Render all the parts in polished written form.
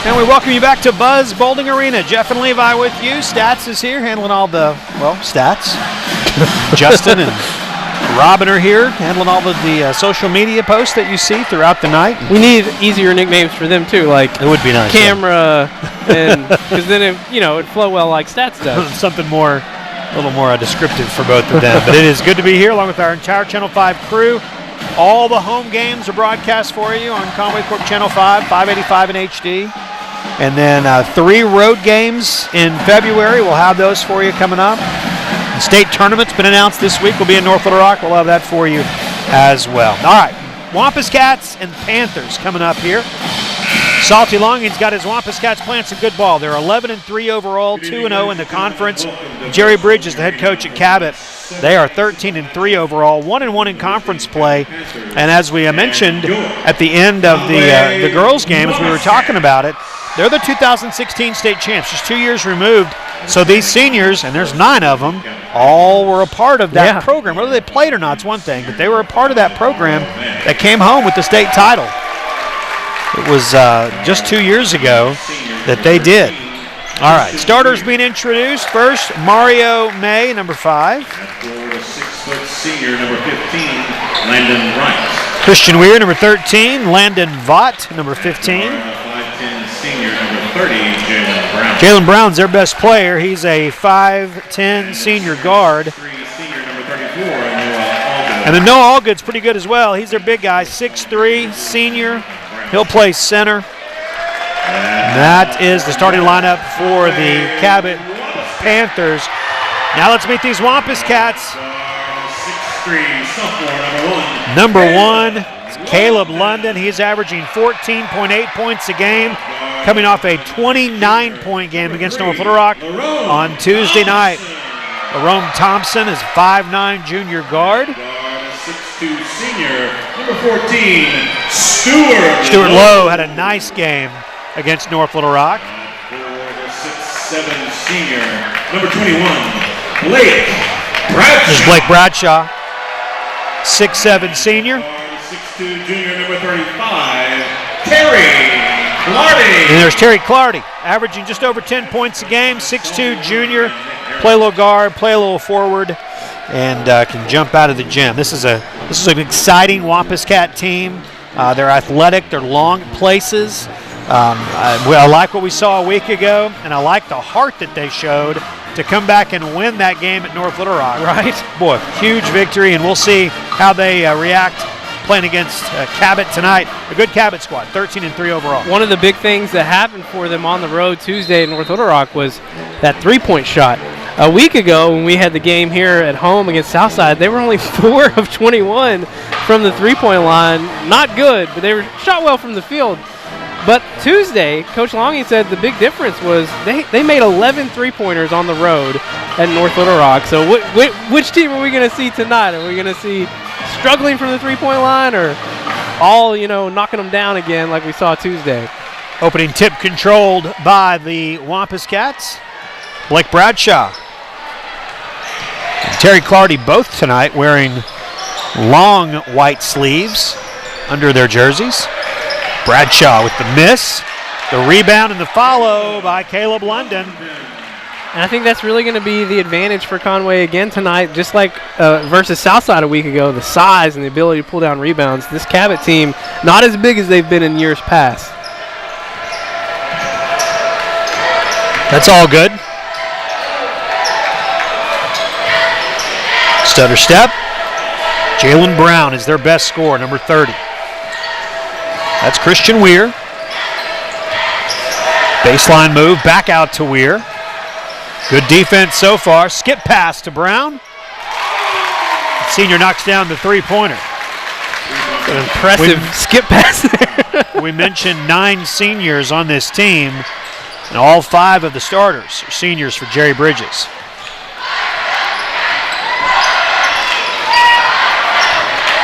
And we welcome you back to Buzz Bowling Arena. Jeff and Levi with you. Stats is here handling all the, stats. Justin and Robin are here handling all of the social media posts that you see throughout the night. We need easier nicknames for them too, like it would be nice. Camera, and because then it'd flow well like Stats does. Something more, a little more descriptive for both of them. But it is good to be here along with our entire Channel 5 crew. All the home games are broadcast for you on Conway Corp Channel 5, 585 in HD. And then 3 road games in February. We'll have those for you coming up. The state tournament's been announced this week. We'll be in North Little Rock. We'll have that for you as well. All right, Wampus Cats and Panthers coming up here. Salty Longing's got his Wampus Cats playing some good ball. They're 11-3 overall, 2-0 in the conference. Jerry Bridge is the head coach at Cabot. They are 13-3 overall, 1-1 in conference play. And as we mentioned at the end of the girls' game, as we were talking about it, they're the 2016 state champs, just 2 years removed. So these seniors, and there's 9 of them, all were a part of that program. Whether they played or not, it's one thing, but they were a part of that program that came home with the state title. It was just 2 years ago that they did. All right, starters being introduced. First, Mario May, number 5. The 6-foot senior, number 15, Landon Rice. Christian Weir, number 13. Landon Vaught, number 15. 5'10" senior, number 30, Jalen Brown. Jalen Brown's their best player. He's a 5'10" senior guard. Senior, number 34, Noah And then Noah Allgood's pretty good as well. He's their big guy, 6'3", senior. He'll play center. And that is the starting lineup for the Cabot Panthers. Now let's meet these Wampus Cats. 6'3", sophomore, Number 1, Caleb London. He's averaging 14.8 points a game, coming off a 29-point game against North Little Rock on Tuesday night. Jerome Thompson is 5'9" junior guard. 6'2", senior, number 14, Stuart Lowe had a nice game against North Little Rock. For the 6'7", senior, number 21, Blake Bradshaw. This is Blake Bradshaw, 6'7" senior. 6'2", junior, number 35, Terry Clardy. And there's Terry Clardy, averaging just over 10 points a game, 6'2", junior, play a little guard, play a little forward, and can jump out of the gym. This is an exciting Wampus Cat team. They're athletic, they're long places. I like what we saw a week ago, and I like the heart that they showed to come back and win that game at North Little Rock. Right. Boy, huge victory, and we'll see how they react playing against Cabot tonight. A good Cabot squad, 13-3 overall. One of the big things that happened for them on the road Tuesday at North Little Rock was that 3-point shot. A week ago, when we had the game here at home against Southside, they were only 4 of 21 from the 3-point line. Not good, but they were shot well from the field. But Tuesday, Coach Longing said the big difference was they made 11 3-pointers on the road at North Little Rock. So which team are we going to see tonight? Are we going to see struggling from the 3-point line, or all knocking them down again like we saw Tuesday? Opening tip controlled by the Wampus Cats. Blake Bradshaw and Terry Clardy both tonight wearing long white sleeves under their jerseys. Bradshaw with the miss, the rebound, and the follow by Caleb London. And I think that's really going to be the advantage for Conway again tonight, just like versus Southside a week ago, the size and the ability to pull down rebounds. This Cabot team, not as big as they've been in years past. That's all good. Stutter step. Jalen Brown is their best scorer, number 30. That's Christian Weir. Baseline move, back out to Weir. Good defense so far. Skip pass to Brown. The senior knocks down the 3-pointer. An impressive skip pass there. We mentioned 9 seniors on this team, and all 5 of the starters are seniors for Jerry Bridges.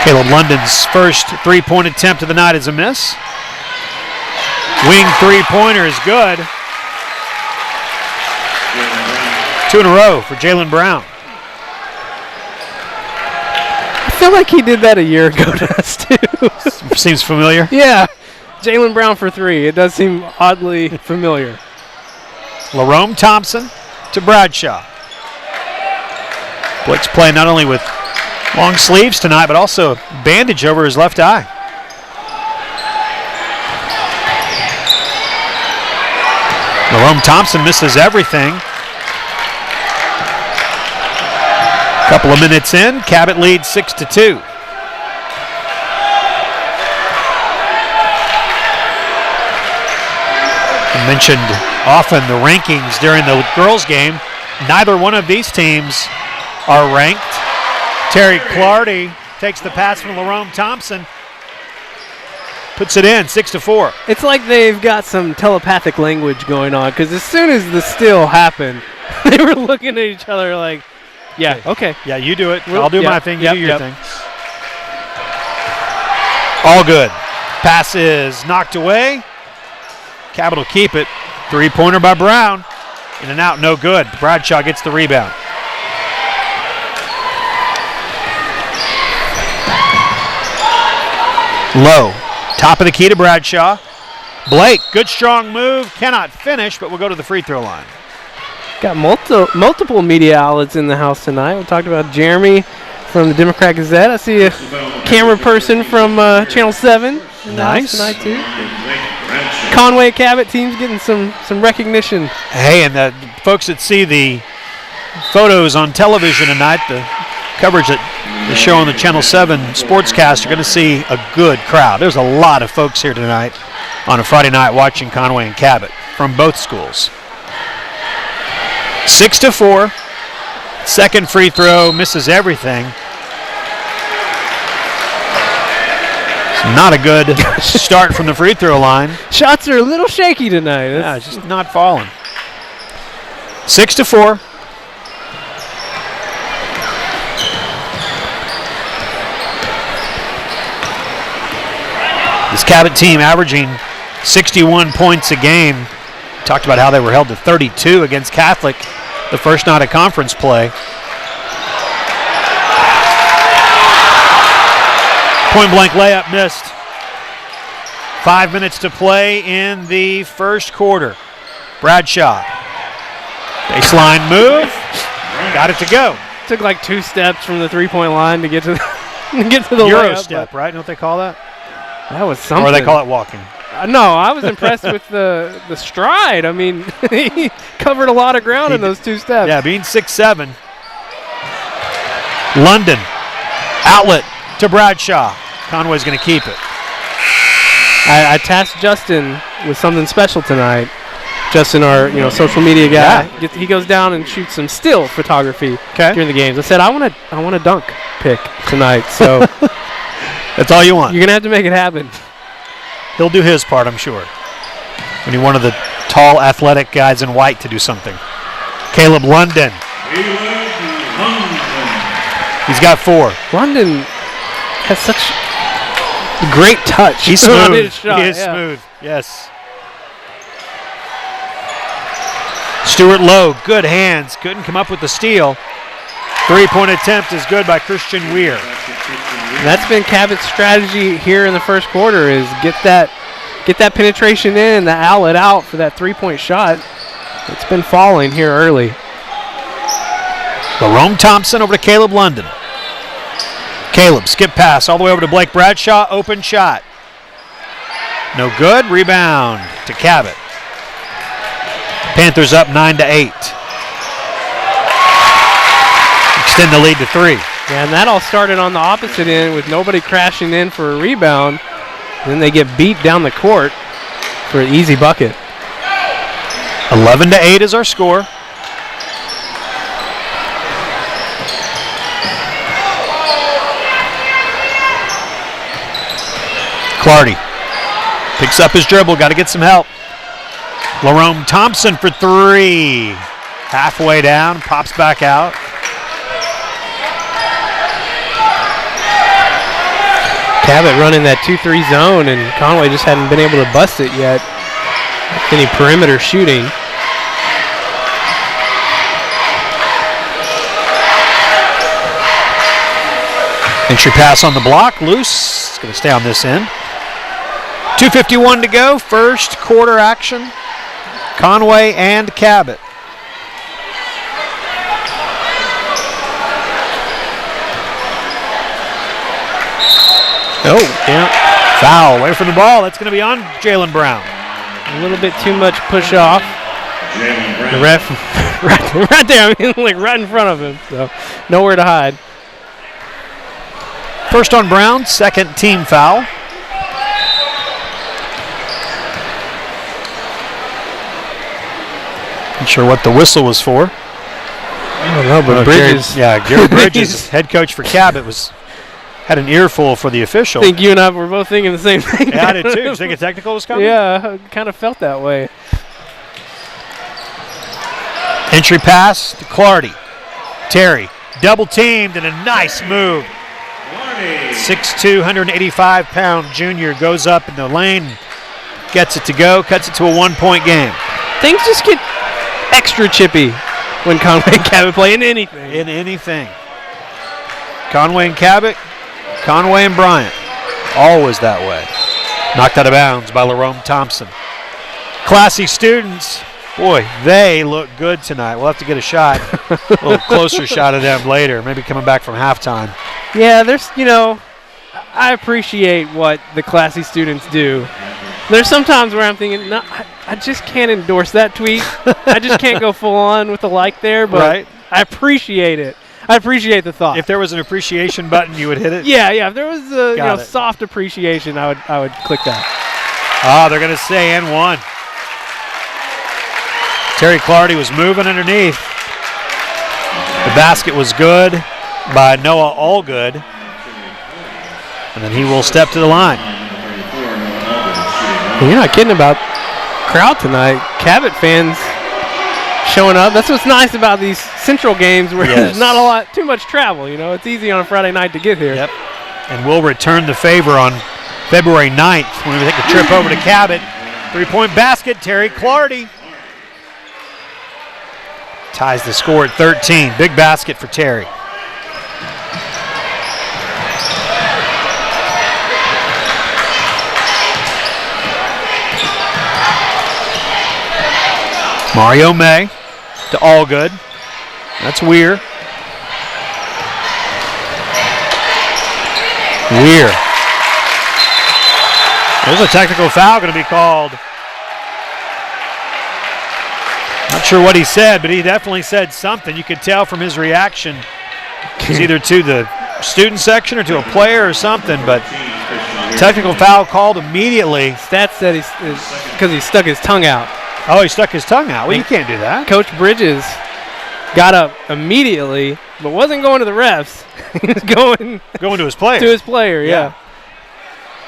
Caleb London's first 3-point attempt of the night is a miss. Wing 3-pointer is good. 2 in a row for Jalen Brown. I feel like he did that a year ago to us, too. Seems familiar. Yeah. Jalen Brown for 3. It does seem oddly familiar. Larome Thompson to Bradshaw. Blick's playing not only with long sleeves tonight, but also a bandage over his left eye. Larome Thompson misses everything. Couple of minutes in, Cabot leads 6-2. I mentioned often the rankings during the girls' game. Neither one of these teams are ranked. Terry Clardy takes the pass from Larome Thompson, puts it in, 6-4. It's like they've got some telepathic language going on, because as soon as the steal happened, they were looking at each other like, yeah, okay. Yeah, you do it. I'll do my thing, you do your thing. All good. Pass is knocked away. Cabot will keep it. Three-pointer by Brown. In and out, no good. Bradshaw gets the rebound. Low. Top of the key to Bradshaw. Blake, good strong move. Cannot finish, but will go to the free throw line. Got multiple media outlets in the house tonight. We talked about Jeremy from the Democrat Gazette. I see a camera person from Channel 7 in the house tonight too. Conway Cabot team's getting some recognition. Hey, and the folks that see the photos on television tonight, the coverage that is shown on the Channel 7 sportscast, are going to see a good crowd. There's a lot of folks here tonight on a Friday night watching Conway and Cabot from both schools. 6-4. Second free throw, misses everything. Not a good start from the free throw line. Shots are a little shaky tonight. Yeah, it's just not falling. 6-4. This Cabot team averaging 61 points a game. Talked about how they were held to 32 against Catholic the first night of conference play. Point blank layup missed. 5 minutes to play in the first quarter. Bradshaw. Baseline move. Got it to go. Took like 2 steps from the three-point line to get to the Euro layup, step, right? Don't they call that? That was something. Or they call it walking. No, I was impressed with the stride. I mean, he covered a lot of ground in those 2 steps. Yeah, being 6'7". London. Outlet to Bradshaw. Conway's going to keep it. I tasked Justin with something special tonight. Justin, our social media guy, he goes down and shoots some still photography during the games. I said I want a dunk pick tonight. So that's all you want. You're gonna have to make it happen. He'll do his part, I'm sure. We need one of the tall, athletic guys in white to do something. Caleb London. He's got 4. London has such great touch. He's smooth. He is smooth. Yes. Stuart Lowe, good hands. Couldn't come up with the steal. 3-point attempt is good by Christian Weir. That's been Cabot's strategy here in the first quarter, is get that penetration in, the outlet out for that 3-point shot. It's been falling here early. Larome Thompson over to Caleb London. Caleb, skip pass all the way over to Blake Bradshaw. Open shot. No good. Rebound to Cabot. Panthers up 9-8. Extend the lead to 3. Yeah, and that all started on the opposite end with nobody crashing in for a rebound. Then they get beat down the court for an easy bucket. 11-8 is our score. Clardy picks up his dribble. Got to get some help. Larome Thompson for 3. Halfway down, pops back out. Cabot running that 2-3 zone, and Conway just hadn't been able to bust it yet. Any perimeter shooting. Entry pass on the block, loose. It's going to stay on this end. 2:51 to go, first quarter action. Conway and Cabot. Oh, yeah. Foul away from the ball. That's going to be on Jalen Brown. A little bit too much push off. The ref right there, I mean, like right in front of him. So nowhere to hide. First on Brown, second team foul. Not sure what the whistle was for. I don't know, but Bridges. Gary Bridges, head coach for Cabot, had an earful for the official. I think you and I were both thinking the same thing. Yeah, I did too. Did you think a technical was coming? Yeah, I kind of felt that way. Entry pass to Clardy. Terry, double teamed and a nice move. 6'2", 185-pound junior goes up in the lane, gets it to go, cuts it to a 1-point game. Things just get extra chippy when Conway and Cabot play in anything. In anything. Conway and Cabot, Conway and Bryant. Always that way. Knocked out of bounds by Lerome Thompson. Classy students. Boy, they look good tonight. We'll have to get a shot, a little closer shot of them later, maybe coming back from halftime. Yeah, I appreciate what the classy students do. There's sometimes where I'm thinking, no, I just can't endorse that tweet. I just can't go full on with the like there, but right. I appreciate it. I appreciate the thought. If there was an appreciation button, you would hit it? Yeah. If there was a soft appreciation, I would click that. Oh, they're going to say and one. Terry Clardy was moving underneath. The basket was good by Noah Allgood. And then he will step to the line. You're not kidding about crowd tonight. Cabot fans showing up. That's what's nice about these Central games where there's not too much travel. It's easy on a Friday night to get here. Yep. And we'll return the favor on February 9th when we take a trip over to Cabot. 3-point basket, Terry Clardy. Ties the score at 13. Big basket for Terry. Mario May to Allgood. That's Weir. There's a technical foul going to be called. Not sure what he said, but he definitely said something. You could tell from his reaction. It was either to the student section or to a player or something, but technical foul called immediately. Stats said because he stuck his tongue out. Oh, he stuck his tongue out. Well, you can't do that. Coach Bridges got up immediately, but wasn't going to the refs. He was going to his player. To his player, yeah.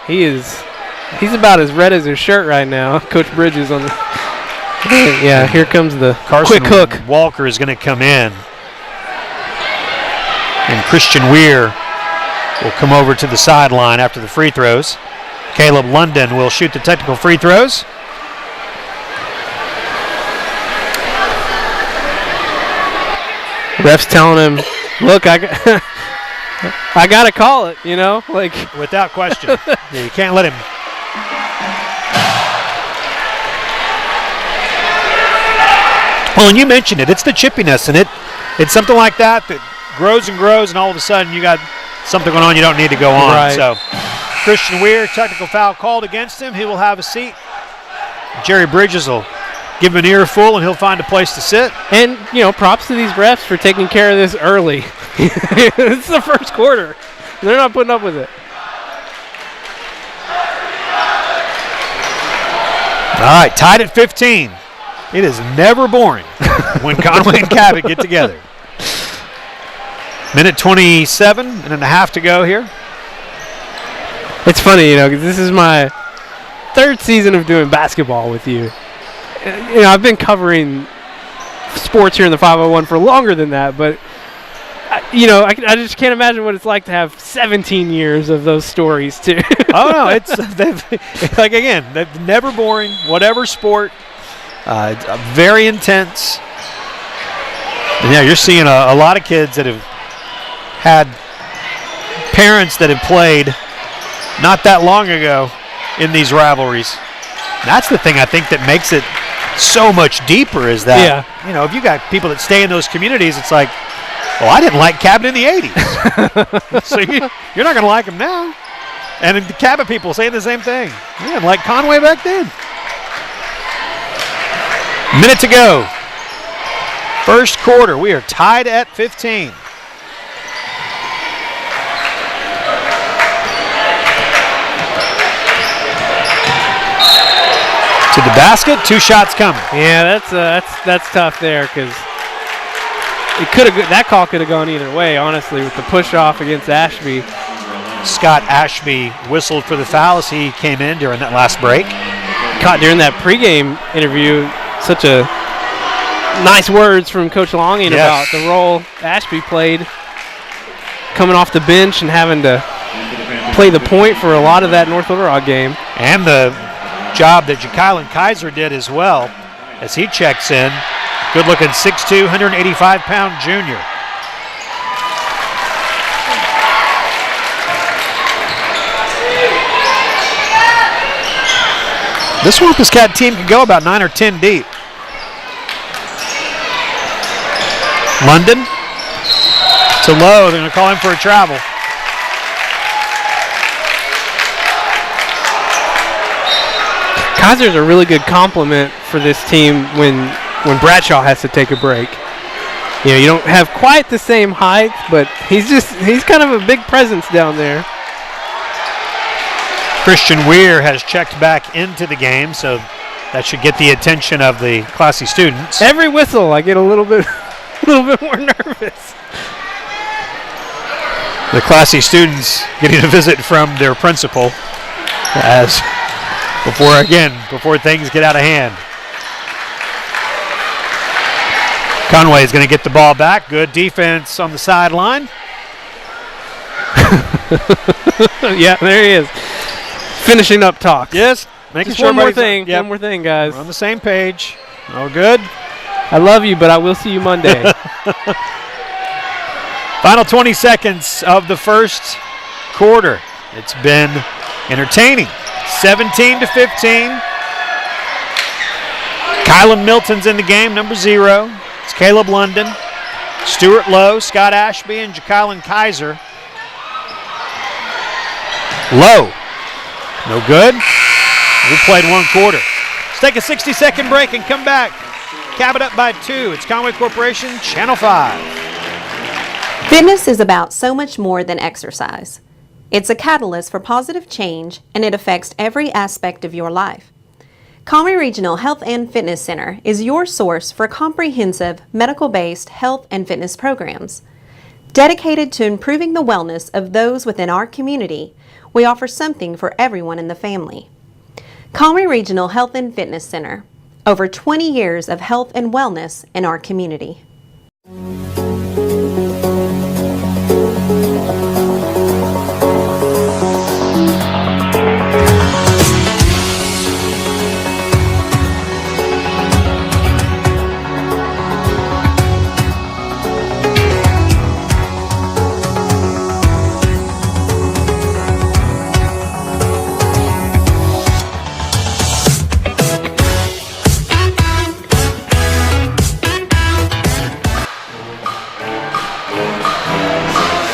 He's about as red as his shirt right now. Coach Bridges on the. Yeah, here comes the Carson quick hook. Walker is going to come in. And Christian Weir will come over to the sideline after the free throws. Caleb London will shoot the technical free throws. Ref's telling him, look, I got to call it, Without question. Yeah, you can't let him. Well, and you mentioned it. It's the chippiness, and it's something like that grows and grows, and all of a sudden you got something going on you don't need to go on. Right. So Christian Weir, technical foul called against him. He will have a seat. Jerry Bridges will give him an earful, and he'll find a place to sit. And, props to these refs for taking care of this early. It's the first quarter. They're not putting up with it. All right, tied at 15. It is never boring when Conway and Cabot get together. Minute 27 and a half to go here. It's funny, because this is my third season of doing basketball with you. I've been covering sports here in the 501 for longer than that, but I just can't imagine what it's like to have 17 years of those stories too. Oh no, they're never boring. Whatever sport, it's very intense. And yeah, you're seeing a lot of kids that have had parents that have played not that long ago in these rivalries. That's the thing I think that makes it so much deeper is that, if you got people that stay in those communities, it's like, well, I didn't like Cabot in the 80s. So you're not going to like him now. And the Cabot people saying the same thing. You didn't like Conway back then. Minute to go. First quarter, we are tied at 15. To the basket, 2 shots coming. Yeah, that's tough there because that call could have gone either way, honestly, with the push off against Ashby. Scott Ashby whistled for the foul as he came in during that last break. Caught during that pregame interview, such a nice words from Coach Longing about the role Ashby played, coming off the bench and having to play the point for a lot of that North Little Rock game. And the job that Ja'Kylan Kaiser did as well as he checks in. Good-looking 6'2", 185-pound junior. This Wampus Cat team can go about 9 or 10 deep. London to Lowe. They're going to call him for a travel. Kaiser's a really good compliment for this team when Bradshaw has to take a break. You don't have quite the same height, but he's kind of a big presence down there. Christian Weir has checked back into the game, so that should get the attention of the Classy students. Every whistle, I get a little bit more nervous. The Classy students getting a visit from their principal as before things get out of hand. Conway is going to get the ball back. Good defense on the sideline. Yeah, there he is. Finishing up talk. Yes. Making Just sure one more thing, guys. We're on the same page. All good. I love you, but I will see you Monday. Final 20 seconds of the first quarter. It's been entertaining. 17-15. Kylan Milton's in the game, number 0. It's Caleb London, Stuart Lowe, Scott Ashby, and Ja'Kylan Kaiser. Lowe. No good. We played 1 quarter. Let's take a 60-second break and come back. Cabot up by 2. It's Conway Corporation, Channel 5. Fitness is about so much more than exercise. It's a catalyst for positive change, and it affects every aspect of your life. Conway Regional Health and Fitness Center is your source for comprehensive medical-based health and fitness programs. Dedicated to improving the wellness of those within our community, we offer something for everyone in the family. Conway Regional Health and Fitness Center, over 20 years of health and wellness in our community.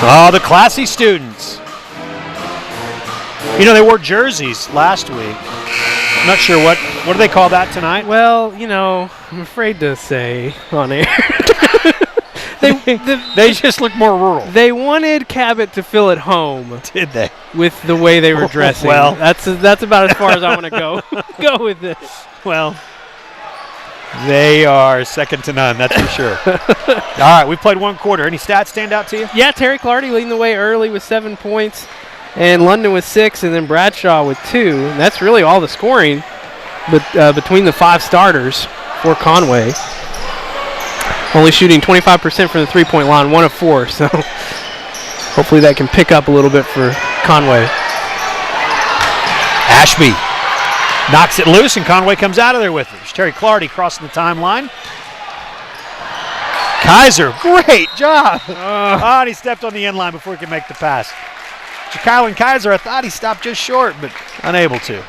Oh, the Classy students. They wore jerseys last week. I'm not sure what do they call that tonight? Well, I'm afraid to say on air. They just look more rural. They wanted Cabot to feel at home. Did they? With the way they were dressing. Well, that's about as far as I want to go with this. Well, they are second to none, that's for sure. All right, we played 1 quarter. Any stats stand out to you? Yeah, Terry Clardy leading the way early with 7 points, and London with 6, and then Bradshaw with 2. And that's really all the scoring between the 5 starters for Conway. Only shooting 25% from the three-point line, 1 of 4. So hopefully that can pick up a little bit for Conway. Ashby knocks it loose, and Conway comes out of there with it. There's Terry Clardy crossing the timeline. Kaiser, great job. And he stepped on the end line before he could make the pass. Ja'Kylan Kaiser, I thought he stopped just short, but unable to.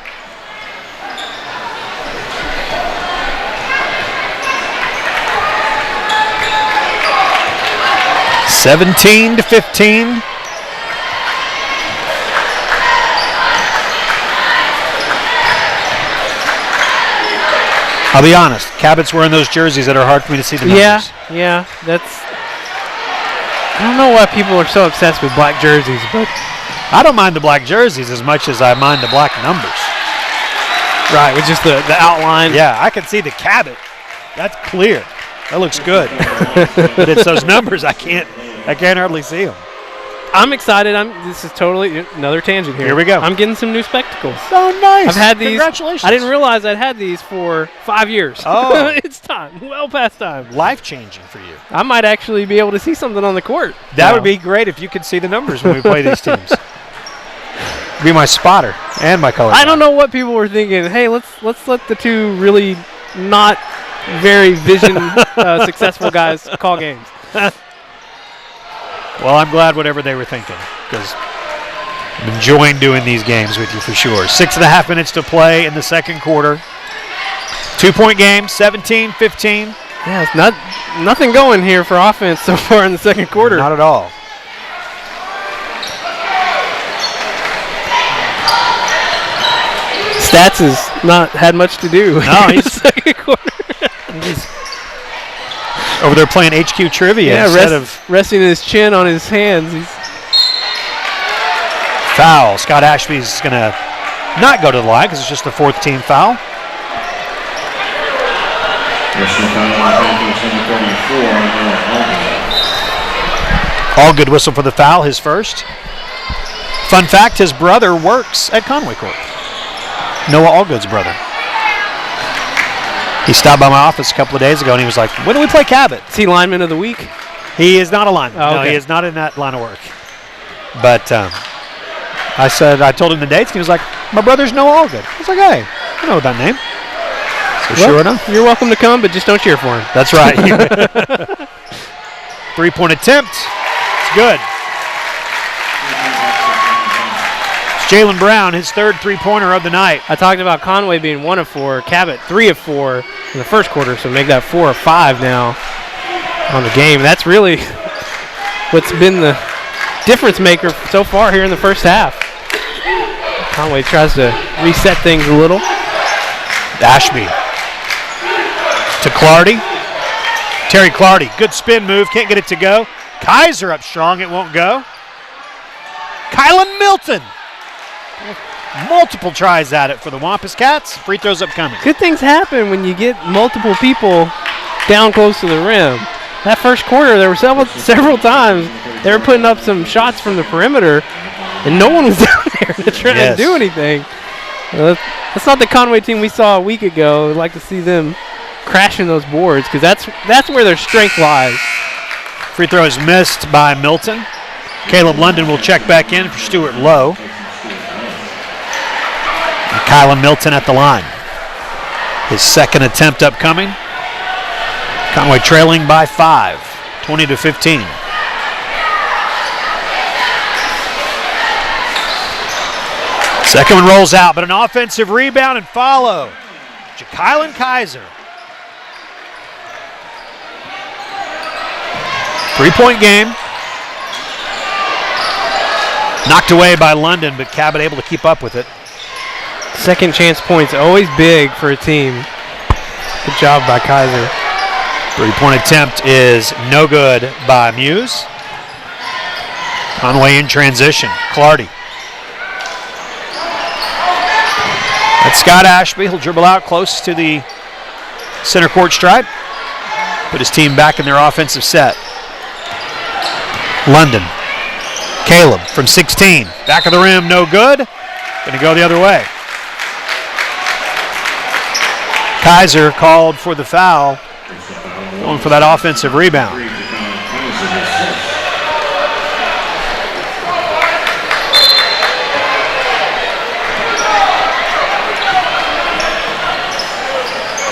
17-15. I'll be honest, Cabot's wearing those jerseys that are hard for me to see the numbers. Yeah, that's... I don't know why people are so obsessed with black jerseys, but... I don't mind the black jerseys as much as I mind the black numbers. Right, with just the outline. Yeah, I can see the Cabot. That's clear. That looks good. But it's those numbers, I can't hardly see them. I'm excited. This is totally another tangent here. Here we go. I'm getting some new spectacles. So nice. I've had these. Congratulations. I didn't realize I'd had these for 5 years. Oh. It's time. Well past time. Life-changing for you. I might actually be able to see something on the court. That would be great if you could see the numbers when we play these teams. Be my spotter and my color. I don't know what people were thinking. Hey, let's let the two really not very vision successful guys call games. Well, I'm glad whatever they were thinking, because I'm enjoying doing these games with you for sure. 6.5 minutes to play in the second quarter. 2-point game, 17-15. Yeah, it's nothing going here for offense so far in the second quarter. Not at all. Stats has not had much to do. No, in the second quarter. He's over there playing HQ trivia instead of resting his chin on his hands. foul. Scott Ashby's going to not go to the line because it's just the fourth team foul. Allgood whistle for the foul, his first. Fun fact, his brother works at Conway Court. Noah Allgood's brother. He stopped by my office a couple of days ago and he was like, when do we play Cabot? Is he lineman of the week? He is not a lineman. Oh, okay. No, he is not in that line of work. But I told him the dates and he was like, my brother's Noah Allgood. I was like, hey, I know that name. So Well, sure enough. You're welcome to come, but just don't cheer for him. That's right. 3-point attempt. It's good. It's Jalen Brown, his third three-pointer of the night. I talked about Conway being 1 of 4, Cabot 3 of 4 in the first quarter, so make that 4 of 5 now on the game. That's really what's been the difference maker so far here in the first half. Conway tries to reset things a little. Ashby to Clardy. Terry Clardy, good spin move, can't get it to go. Kaiser up strong, it won't go. Kylan Milton. Multiple tries at it for the Wampus Cats. Free throws upcoming. Good things happen when you get multiple people down close to the rim. That first quarter, there were several times they were putting up some shots from the perimeter, and no one was down there to try to do anything. That's not the Conway team we saw a week ago. I'd like to see them crashing those boards because that's where their strength lies. Free throw is missed by Milton. Caleb London will check back in for Stuart Lowe. And Kylan Milton at the line. His second attempt upcoming. Conway trailing by 5, 20-15. Second one rolls out, but an offensive rebound and follow. Kylan Kaiser. 3-point game. Knocked away by London, but Cabot able to keep up with it. Second chance points always big for a team. Good job by Kaiser. 3-point attempt is no good by Muse. Conway in transition. Clardy. That's Scott Ashby. He'll dribble out close to the center court stripe. Put his team back in their offensive set. London. Caleb from 16. Back of the rim, no good. Going to go the other way. Kaiser called for the foul. Going for that offensive rebound.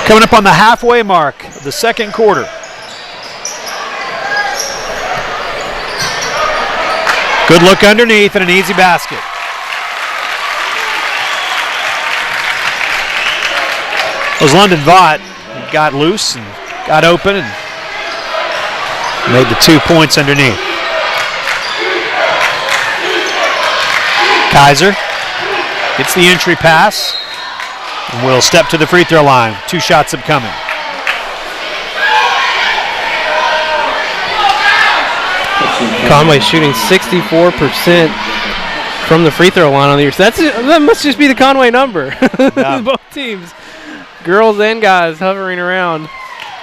Coming up on the halfway mark of the second quarter. Good look underneath and an easy basket. Was London Vaught got loose and got open and made the 2 points underneath. Kaiser gets the entry pass and will step to the free throw line. 2 shots upcoming. Conway shooting 64% from the free throw line on the year. So that must just be the Conway number. Yeah. Both teams, girls and guys, hovering around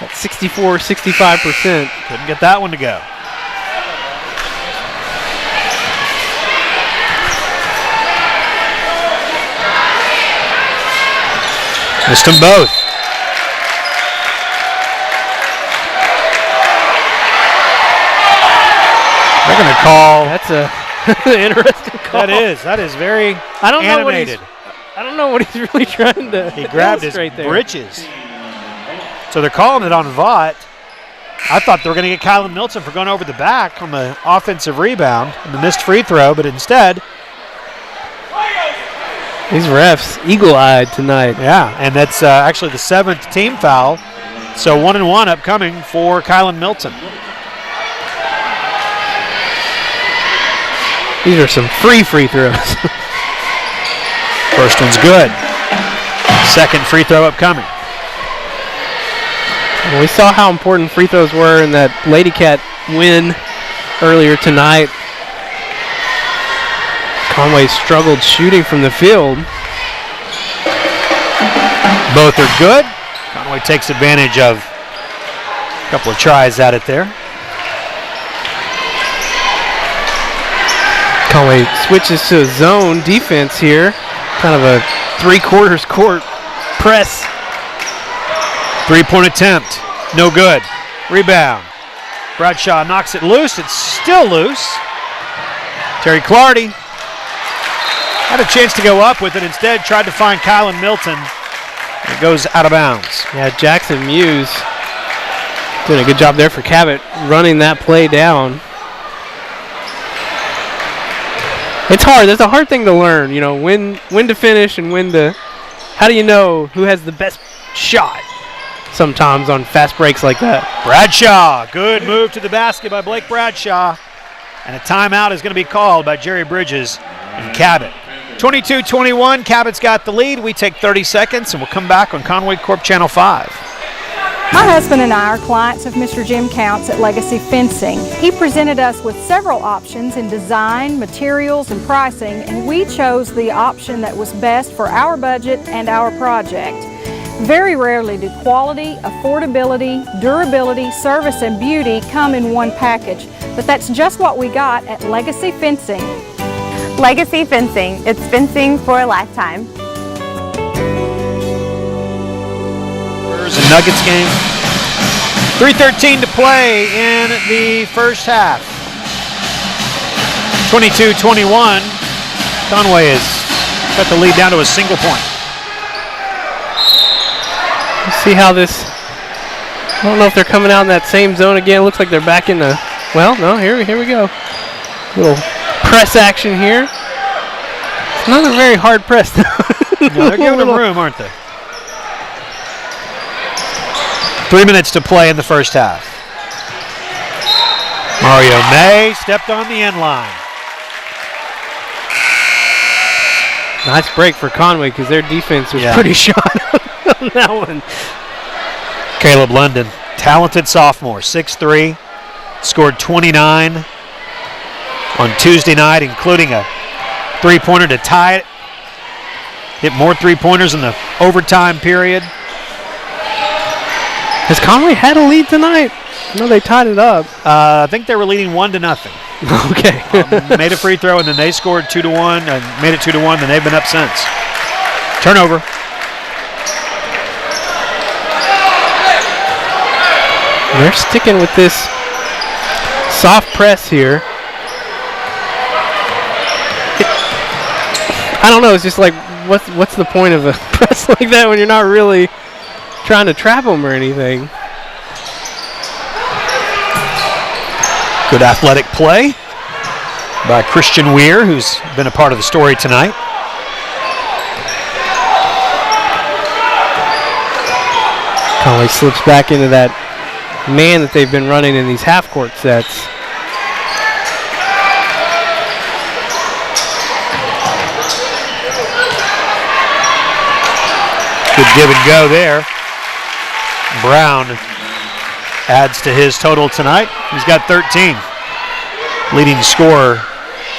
at 64, 65%. Couldn't get that one to go. Missed them both. They're going to call. That's a interesting call. That is very I don't animated. know what he's really trying to. He grabbed his illustrate there. britches. So they're calling it on Vaught. I thought they were going to get Kylan Milton for going over the back on the offensive rebound and the missed free throw, but instead. These refs eagle-eyed tonight. Yeah, and that's actually the 7th team foul. So 1-1 upcoming for Kylan Milton. These are some free throws. First one's good. Second free throw upcoming. We saw how important free throws were in that Lady Cat win earlier tonight. Conway struggled shooting from the field. Both are good. Conway takes advantage of a couple of tries at it there. Conway switches to a zone defense here. Kind of a 3/4 court press. 3-point attempt. No good. Rebound. Bradshaw knocks it loose. It's still loose. Terry Clardy had a chance to go up with it. Instead, tried to find Kylan Milton. It goes out of bounds. Yeah, Jackson Muse doing a good job there for Cabot, running that play down. It's hard. That's a hard thing to learn, you know, when to finish and when to. How do you know who has the best shot sometimes on fast breaks like that? Bradshaw, good move to the basket by Blake Bradshaw. And a timeout is going to be called by Jerry Bridges and Cabot. 22-21, Cabot's got the lead. We take 30 seconds and we'll come back on Conway Corp Channel 5. My husband and I are clients of Mr. Jim Counts at Legacy Fencing. He presented us with several options in design, materials, and pricing, and we chose the option that was best for our budget and our project. Very rarely do quality, affordability, durability, service, and beauty come in one package, but that's just what we got at Legacy Fencing. Legacy Fencing, it's fencing for a lifetime. The Nuggets game. 3:13 to play in the first half. 22-21. Conway has cut the lead down to a single point. Let's see how this. I don't know if they're coming out in that same zone again. Looks like they're back in the. Well, no, here we go. Little press action here. It's not a very hard press. No, they're giving them room, aren't they? 3 minutes to play in the first half. Mario May stepped on the end line. Nice break for Conway because their defense was pretty shot on that one. Caleb London, talented sophomore, 6'3", scored 29 on Tuesday night, including a three-pointer to tie it. Hit more three-pointers in the overtime period. Has Conway had a lead tonight? No, they tied it up. I think they were leading 1-0. Okay. Made a free throw, and then they scored 2-1, and made it 2-1, and they've been up since. Turnover. They're sticking with this soft press here. I don't know. It's just like, what's the point of a press like that when you're not really trying to trap them or anything? Good athletic play by Christian Weir, who's been a part of the story tonight. Conway slips back into that man that they've been running in these half-court sets. Good give and go there. Brown adds to his total tonight. He's got 13. Leading scorer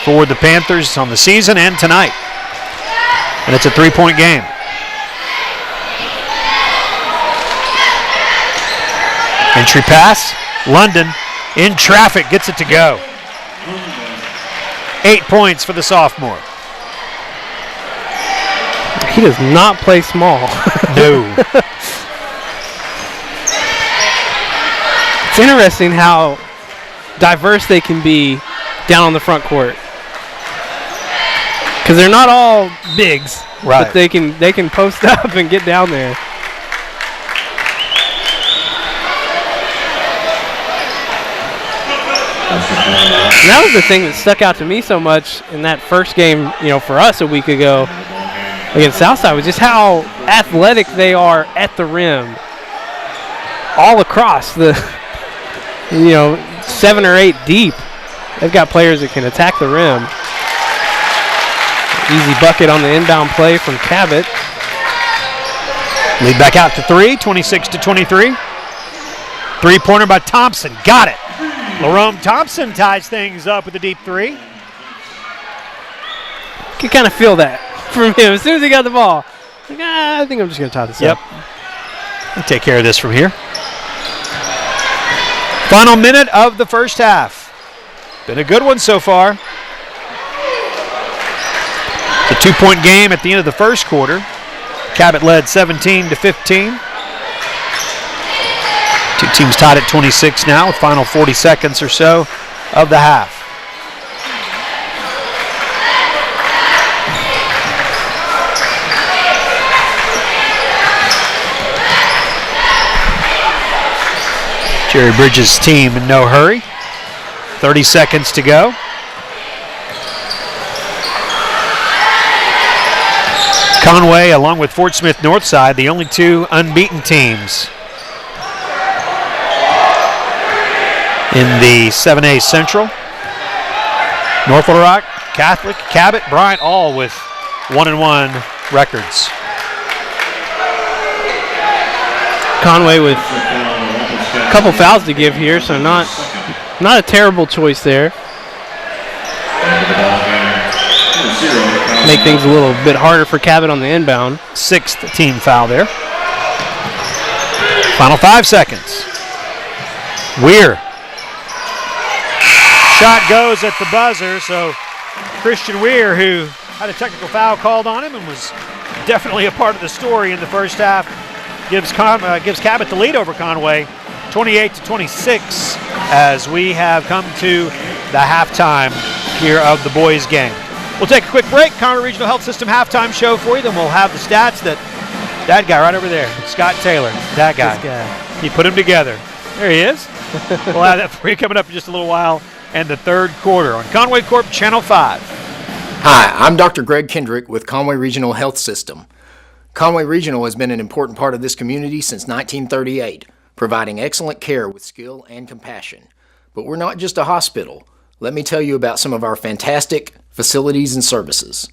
for the Panthers on the season and tonight. And it's a 3-point game. Entry pass. London in traffic gets it to go. 8 points for the sophomore. He does not play small. No. It's interesting how diverse they can be down on the front court. Because they're not all bigs, right? But they can post up and get down there. And that was the thing that stuck out to me so much in that first game, for us a week ago against Southside, was just how athletic they are at the rim. All across the, 7 or 8 deep. They've got players that can attack the rim. Easy bucket on the inbound play from Cabot. Lead back out to 3, 26-23. Three-pointer by Thompson. Got it. Larome Thompson ties things up with a deep 3. You can kind of feel that from him as soon as he got the ball. Like, I think I'm just going to tie this up. I'll take care of this from here. Final minute of the first half. Been a good one so far. The 2-point game at the end of the first quarter. Cabot led 17-15. Two teams tied at 26 now with final 40 seconds or so of the half. Jerry Bridges' team in no hurry. 30 seconds to go. Conway, along with Fort Smith Northside, the only 2 unbeaten teams in the 7A Central. North Little Rock, Catholic, Cabot, Bryant, all with 1-1 records. Conway with a couple fouls to give here, so not a terrible choice there. Make things a little bit harder for Cabot on the inbound. 6th team foul there. Final 5 seconds. Weir. Shot goes at the buzzer, so Christian Weir, who had a technical foul called on him and was definitely a part of the story in the first half, gives Cabot the lead over Conway, 28-26, as we have come to the halftime here of the boys' game. We'll take a quick break. Conway Regional Health System halftime show for you. Then we'll have the stats that guy right over there, Scott Taylor, that guy. He put them together. There he is. We'll have that for you coming up in just a little while. And the third quarter on Conway Corp Channel 5. Hi, I'm Dr. Greg Kendrick with Conway Regional Health System. Conway Regional has been an important part of this community since 1938, providing excellent care with skill and compassion. But we're not just a hospital. Let me tell you about some of our fantastic facilities and services.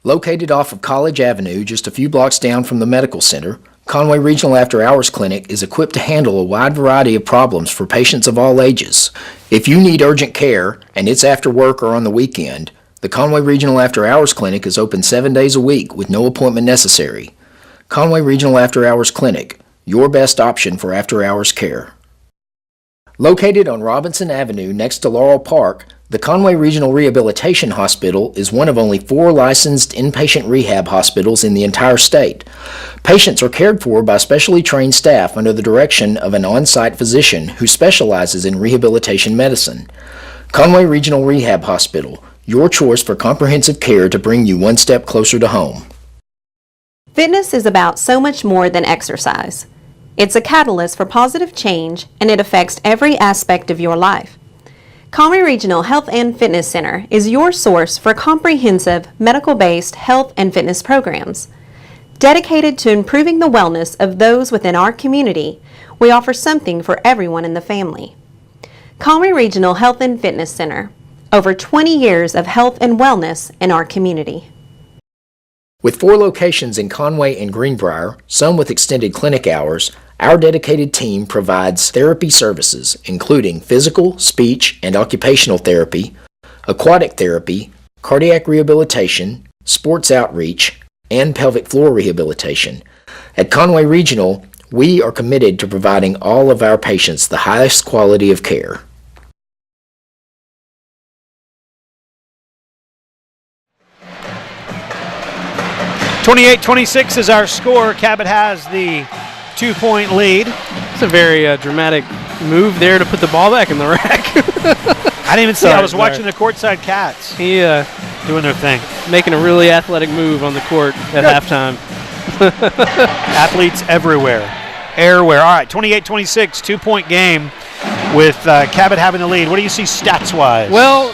Located off of College Avenue, just a few blocks down from the medical center, Conway Regional After Hours Clinic is equipped to handle a wide variety of problems for patients of all ages. If you need urgent care, and it's after work or on the weekend, the Conway Regional After Hours Clinic is open 7 days a week with no appointment necessary. Conway Regional After Hours Clinic, your best option for after-hours care. Located on Robinson Avenue next to Laurel Park, the Conway Regional Rehabilitation Hospital is one of only 4 licensed inpatient rehab hospitals in the entire state. Patients are cared for by specially trained staff under the direction of an on-site physician who specializes in rehabilitation medicine. Conway Regional Rehab Hospital, your choice for comprehensive care to bring you one step closer to home. Fitness is about so much more than exercise. It's a catalyst for positive change, and it affects every aspect of your life. Conway Regional Health and Fitness Center is your source for comprehensive medical-based health and fitness programs. Dedicated to improving the wellness of those within our community, we offer something for everyone in the family. Conway Regional Health and Fitness Center, over 20 years of health and wellness in our community. With 4 locations in Conway and Greenbrier, some with extended clinic hours, our dedicated team provides therapy services, including physical, speech, and occupational therapy, aquatic therapy, cardiac rehabilitation, sports outreach, and pelvic floor rehabilitation. At Conway Regional, we are committed to providing all of our patients the highest quality of care. (28-26) is our score. Cabot has the 2-point lead. It's a very dramatic move there to put the ball back in the rack. I didn't even see. I was watching the courtside Cats. He doing their thing. Making a really athletic move on the court at halftime. Athletes everywhere. All right, 28-26, 2-point game with Cabot having the lead. What do you see stats-wise? Well,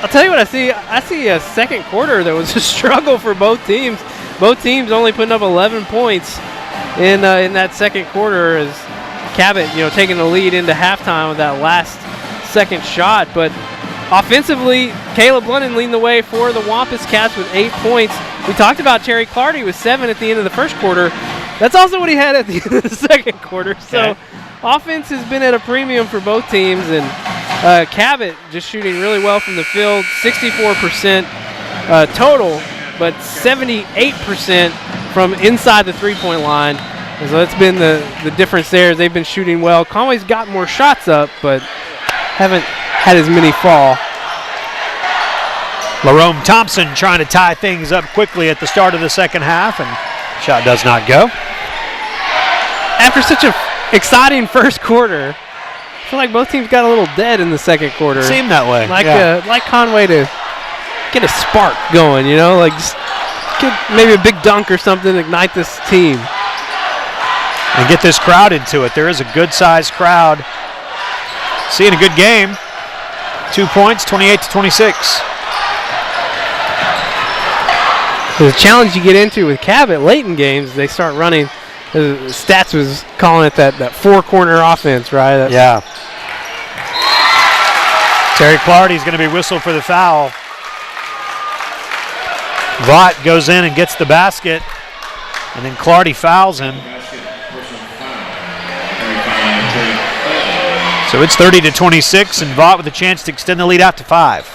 I'll tell you what I see. I see a second quarter that was a struggle for both teams. Both teams only putting up 11 points in that second quarter as Cabot, taking the lead into halftime with that last second shot. But offensively, Caleb London leading the way for the Wampus Cats with 8 points. We talked about Terry Clardy with 7 at the end of the first quarter. That's also what he had at the end of the second quarter. So offense has been at a premium for both teams, and Cabot just shooting really well from the field, 64% total, but 78% from inside the three-point line. And so that's been the difference there. They've been shooting well. Conway's got more shots up, but haven't had as many fall. Larome Thompson trying to tie things up quickly at the start of the second half, and shot does not go. After such an exciting first quarter, I feel like both teams got a little dead in the second quarter. Seemed that way. Like Conway to get a spark going, like just get maybe a big dunk or something, ignite this team. And get this crowd into it. There is a good-sized crowd. Seeing a good game. 2 points, 28-26. The challenge you get into with Cabot late in games, they start running. Stats was calling it that four-corner offense, right? Yeah. Terry Clardy's going to be whistled for the foul. Vaught goes in and gets the basket, and then Clardy fouls him. So it's 30-26, and Vaught with a chance to extend the lead out to 5.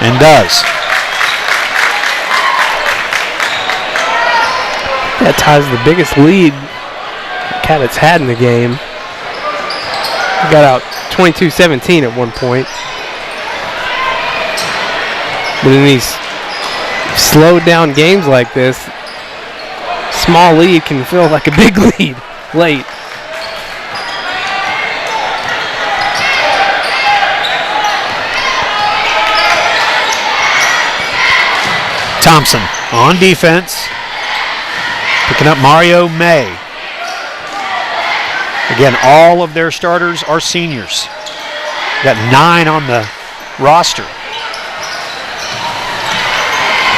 And does. That ties the biggest lead Cabot's had in the game. He got out 22-17 at one point. But in these slowed down games like this, small lead can feel like a big lead late. Thompson on defense, picking up Mario May. Again, all of their starters are seniors. Got 9 on the roster.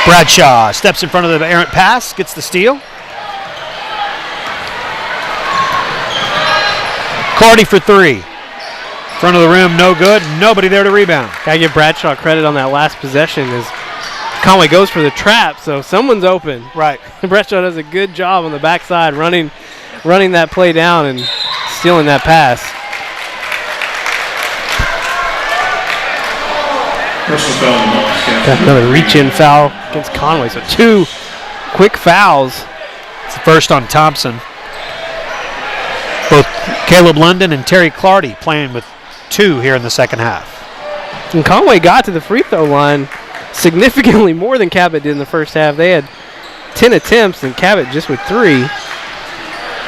Bradshaw steps in front of the errant pass, gets the steal. Clardy for 3. Front of the rim, no good. Nobody there to rebound. Gotta give Bradshaw credit on that last possession as Conway goes for the trap, so someone's open. Right. Bradshaw does a good job on the backside running that play down and stealing that pass. Personal foul on the Wampus Cats. Got another reach-in foul against Conway, so 2 quick fouls. It's the first on Thompson. Both Caleb London and Terry Clardy playing with 2 here in the second half. And Conway got to the free throw line significantly more than Cabot did in the first half. They had 10 attempts and Cabot just with 3.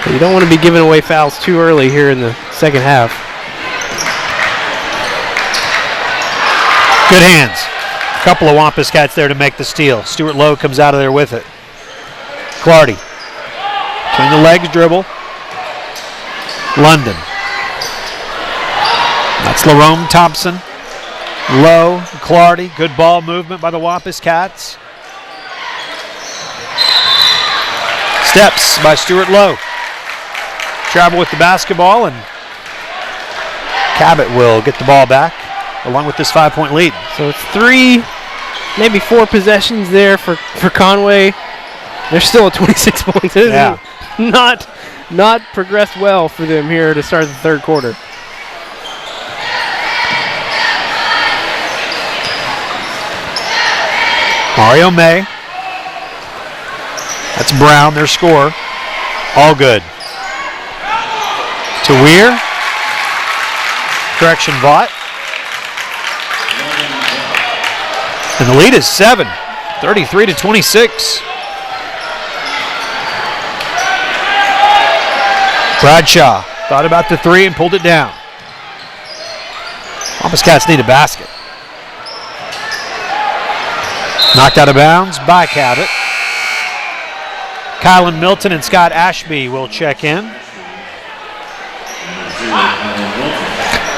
But you don't want to be giving away fouls too early here in the second half. Good hands. A couple of Wampus Cats there to make the steal. Stuart Lowe comes out of there with it. Clardy. Between the legs dribble. London. That's Larome Thompson. Lowe, Clardy. Good ball movement by the Wampus Cats. Steps by Stuart Lowe. Travel with the basketball, and Cabot will get the ball back along with this 5-point lead. So it's 3 maybe 4 possessions there for Conway. They're still at 26 points. It Yeah. Not progressed well for them here to start the third quarter. Mario May. That's Brown, their scorer. All good. To Weir. Correction, Vaught. And the lead is 7, 33-26. Bradshaw thought about the 3 and pulled it down. Wampus Cats need a basket. Knocked out of bounds by Cabot. Kylan Milton and Scott Ashby will check in.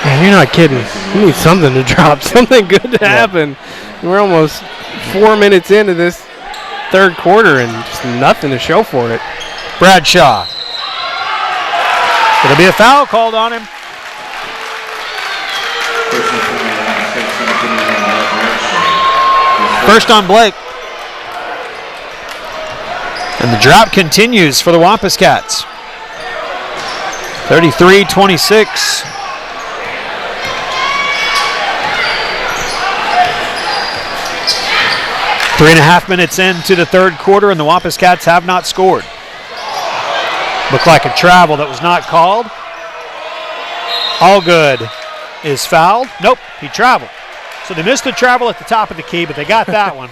Man, you're not kidding. We need something to drop, something good to happen. We're almost 4 minutes into this third quarter and just nothing to show for it. Bradshaw. It'll be a foul called on him. First on Blake. And the drought continues for the Wampus Cats. 33-26. Three and a half minutes into the third quarter, and the Wampus Cats have not scored. Looked like a travel that was not called. All good is fouled. Nope, he traveled. So they missed the travel at the top of the key, but they got that one.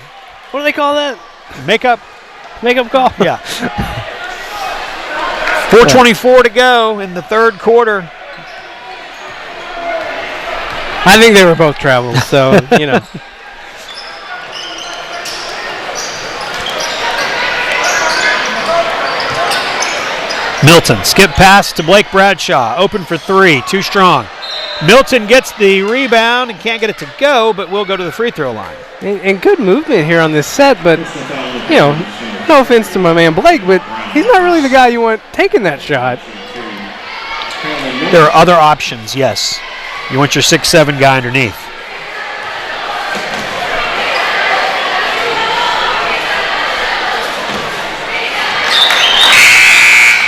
What do they call that? Makeup call? Yeah. 4:24 to go in the third quarter. I think they were both traveled, so, you know. Milton, skip pass to Blake Bradshaw. Open for 3, too strong. Milton gets the rebound and can't get it to go, but will go to the free throw line. And good movement here on this set, but, you know, no offense to my man Blake, but he's not really the guy you want taking that shot. There are other options, yes. You want your 6'7" guy underneath.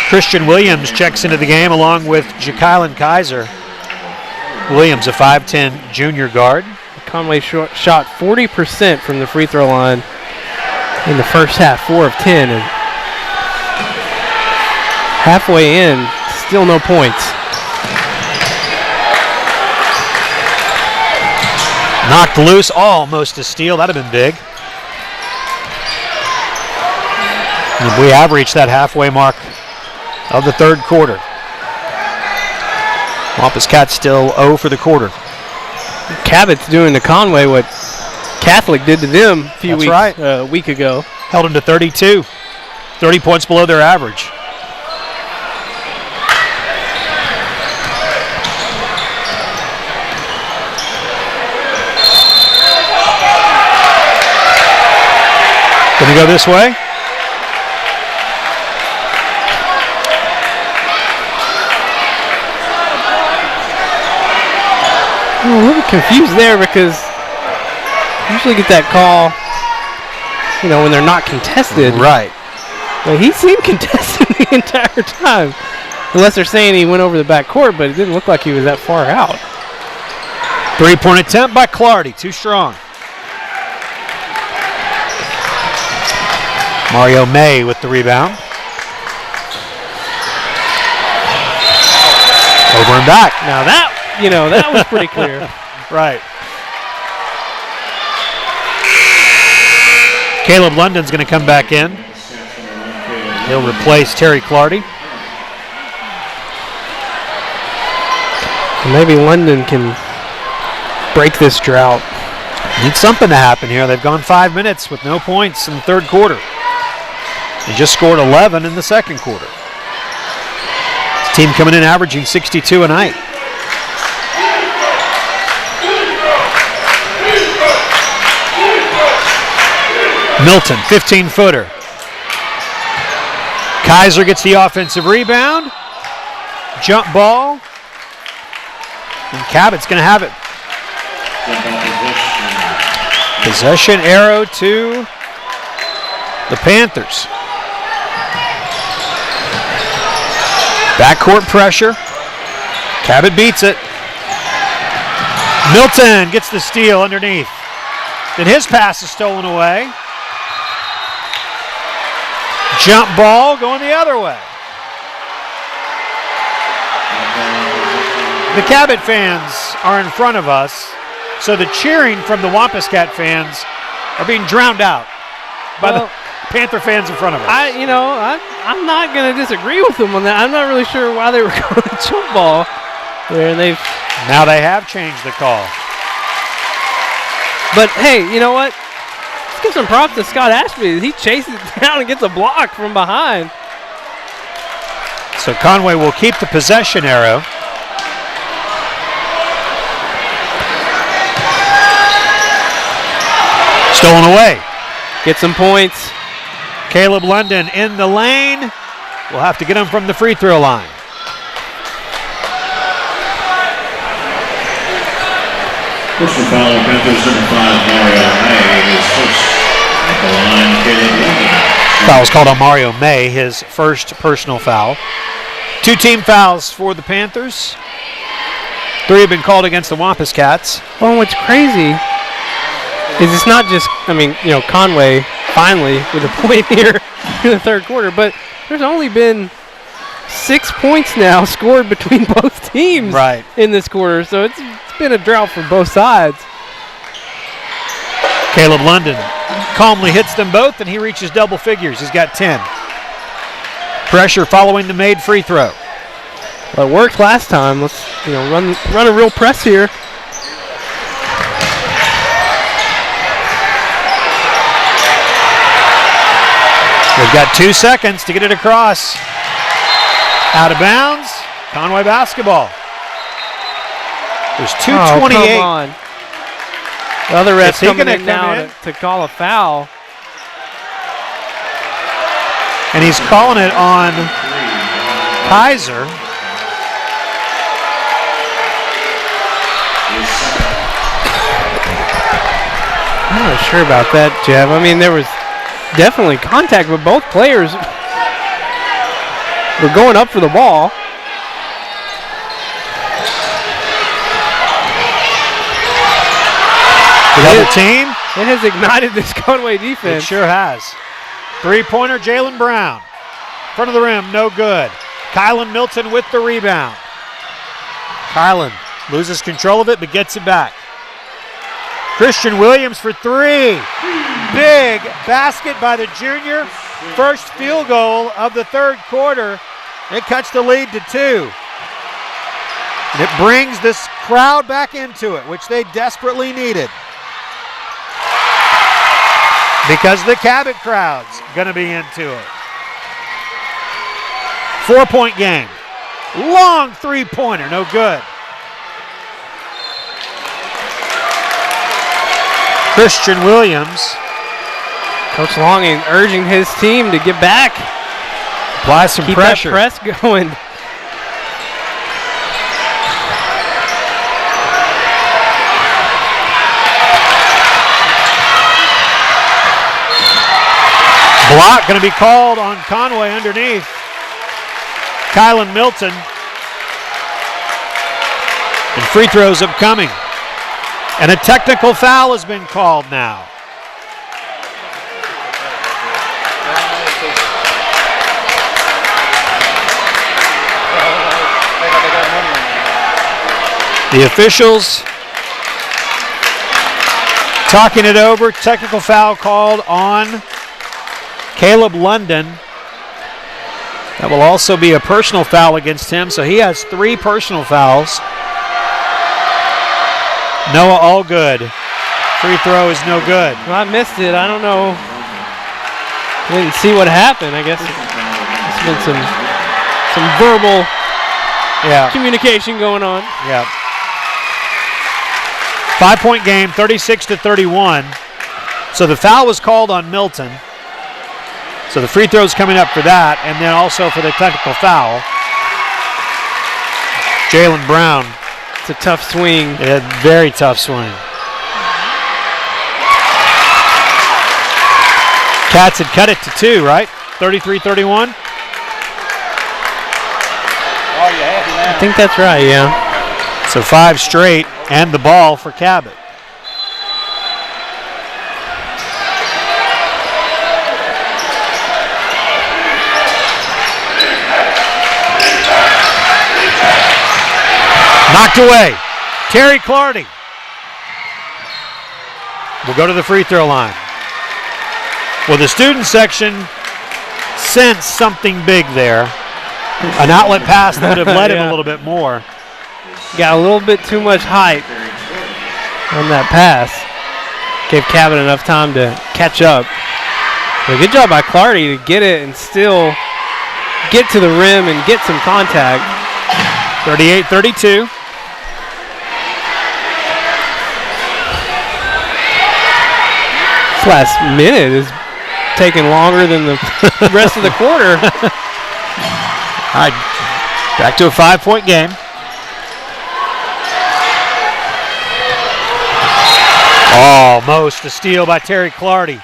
Christian Williams checks into the game along with Ja'Kylan Kaiser. Williams, a 5'10" junior guard. Conway shot 40% from the free throw line in the first half, 4 of 10. And halfway in, still no points. Knocked loose, almost a steal. That'd have been big. And we have reached that halfway mark of the third quarter. Wampus Cats still 0 for the quarter. Cabot's doing to Conway what Catholic did to them a week ago. Held them to 32. 30 points below their average. Gonna go this way. I'm a little confused there because you usually get that call, you know, when they're not contested. Right. But he seemed contested the entire time. Unless they're saying he went over the back court, but it didn't look like he was that far out. 3-point attempt by Clardy, too strong. Mario May with the rebound. Over and back. Now that was pretty clear. Right. Caleb London's going to come back in. He'll replace Terry Clardy. Maybe London can break this drought. Needs something to happen here. They've gone 5 minutes with no points in the third quarter. They just scored 11 in the second quarter. This team coming in averaging 62 a night. Milton, 15-footer. Kaiser gets the offensive rebound. Jump ball. And Cabot's going to have it. Possession arrow to the Panthers. Backcourt pressure. Cabot beats it. Milton gets the steal underneath. Then his pass is stolen away. Jump ball going the other way. The Cabot fans are in front of us, so the cheering from the Wampus Cat fans are being drowned out by the Panther fans in front of us. I'm not going to disagree with them on that. I'm not really sure why they were calling the jump ball there, and now they have changed the call. But hey, you know what? Let's give some props to Scott Ashby. He chases it down and gets a block from behind. So Conway will keep the possession arrow. Stolen away. Get some points. Caleb London in the lane. We'll have to get him from the free throw line. Personal foul on Panthers, number 5, Mario May, his first at the line, Caleb London. Foul was called on Mario May, his first personal foul. 2 team fouls for the Panthers. 3 have been called against the Wampus Cats. Well, what's crazy is it's not just, Conway finally with a point here in the third quarter, but there's only been 6 points now scored between both teams in this quarter, so it's been a drought for both sides. Caleb London calmly hits them both, and he reaches double figures. He's got 10. Pressure following the made free throw. Well, it worked last time. Let's run a real press here. We've got 2 seconds to get it across. Out of bounds. Conway basketball. There's 2:28. Come on. The other ref's coming in now to call a foul. And he's calling it on Kaiser. I'm not sure about that, Jeff. I mean, there was definitely contact, but both players were going up for the ball. The other team? It has ignited this Conway defense. It sure has. 3-pointer, Jalen Brown. Front of the rim, no good. Kylan Milton with the rebound. Kylan loses control of it, but gets it back. Christian Williams for 3. Big basket by the junior. First field goal of the third quarter. It cuts the lead to 2. And it brings this crowd back into it, which they desperately needed. Because the Cabot crowd's going to be into it. 4-point game. Long 3-pointer, no good. Christian Williams. Coach Longing urging his team to get back. Apply some pressure. Keep that press going. Block going to be called on Conway underneath. Kylan Milton. And free throws upcoming. And a technical foul has been called now. The officials talking it over. Technical foul called on Caleb London. That will also be a personal foul against him, so he has 3 personal fouls. Noah Allgood. Free throw is no good. Well, I missed it. I don't know. Didn't see what happened. I guess there's been some verbal communication going on. Yeah. 5-point game, 36-31. So the foul was called on Milton. So the free throw's coming up for that, and then also for the technical foul. Jalen Brown. It's a tough swing. Yeah, very tough swing. Cats had cut it to 2, right? 33-31. I think that's right, yeah. So 5 straight and the ball for Cabot. Knocked away. Terry Clardy will go to the free throw line. Well, the student section sensed something big there. An outlet pass that would have led him a little bit more. Got a little bit too much height on that pass. Gave Cabot enough time to catch up. But good job by Clardy to get it and still get to the rim and get some contact. 38-32. Last minute is taking longer than the rest of the quarter. All right, back to a 5-point game. Almost a steal by Terry Clardy.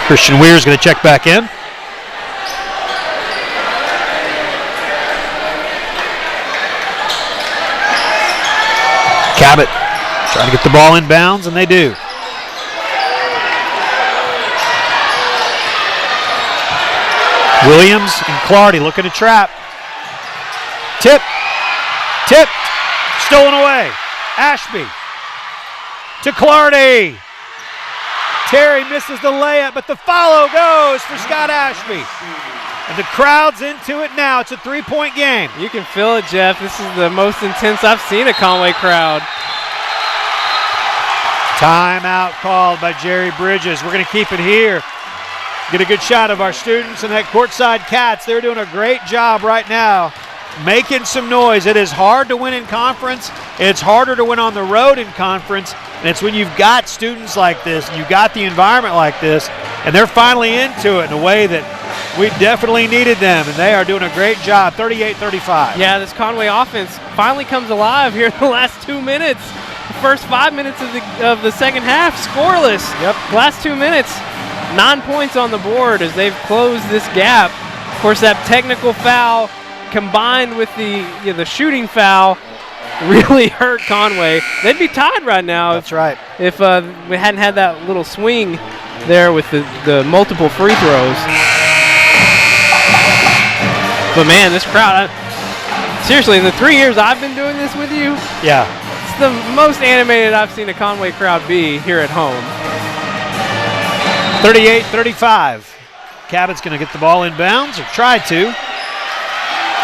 Christian Weir's going to check back in. Cabot trying to get the ball in bounds, and they do. Williams and Clardy looking to trap. Tipped, stolen away. Ashby to Clardy. Terry misses the layup, but the follow goes for Scott Ashby. And the crowd's into it now. It's a 3-point game. You can feel it, Jeff. This is the most intense I've seen a Conway crowd. Timeout called by Jerry Bridges. We're going to keep it here. Get a good shot of our students and that courtside Cats. They're doing a great job right now, making some noise. It is hard to win in conference. It's harder to win on the road in conference. And it's when you've got students like this, you've got the environment like this, and they're finally into it in a way that we definitely needed them, and they are doing a great job. 38-35. Yeah, this Conway offense finally comes alive here in the last 2 minutes. The first 5 minutes of the second half, scoreless. Yep. Last 2 minutes, 9 points on the board as they've closed this gap. Of course, that technical foul combined with the shooting foul really hurt Conway. They'd be tied right now. That's right. If we hadn't had that little swing there with the multiple free throws. But man, this crowd, seriously, in the 3 years I've been doing this with you, Yeah. it's the most animated I've seen a Conway crowd be here at home. 38-35. Cabot's going to get the ball in bounds, or try to.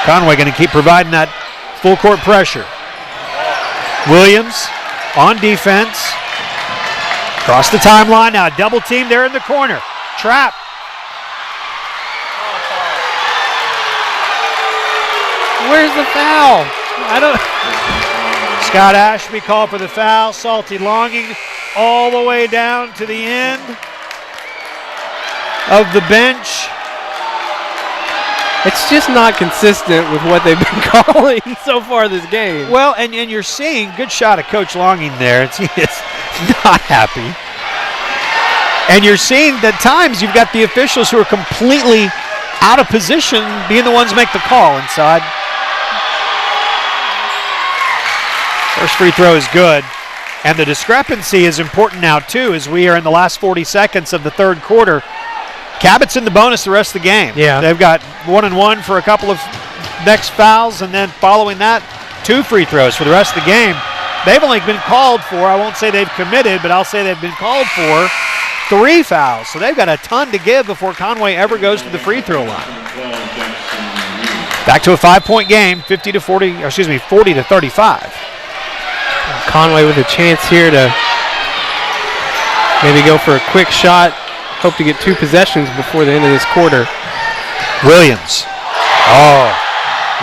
Conway going to keep providing that full court pressure. Williams on defense. Across the timeline now, double team there in the corner. Trap. Where's the foul? Scott Ashby called for the foul. Salty Longing all the way down to the end of the bench. It's just not consistent with what they've been calling so far this game. Well, and you're seeing, good shot of Coach Longing there. He is not happy. And you're seeing that times you've got the officials who are completely out of position being the ones make the call inside. First free throw is good. And the discrepancy is important now, too, as we are in the last 40 seconds of the third quarter. Cabot's in the bonus the rest of the game. Yeah. They've got 1-and-1 for a couple of next fouls, and then following that, 2 free throws for the rest of the game. They've only been called for, I won't say they've committed, but I'll say they've been called for 3 fouls. So they've got a ton to give before Conway ever goes to the free throw line. Back to a 5-point game, 40-35. Conway with a chance here to maybe go for a quick shot. Hope to get 2 possessions before the end of this quarter. Williams.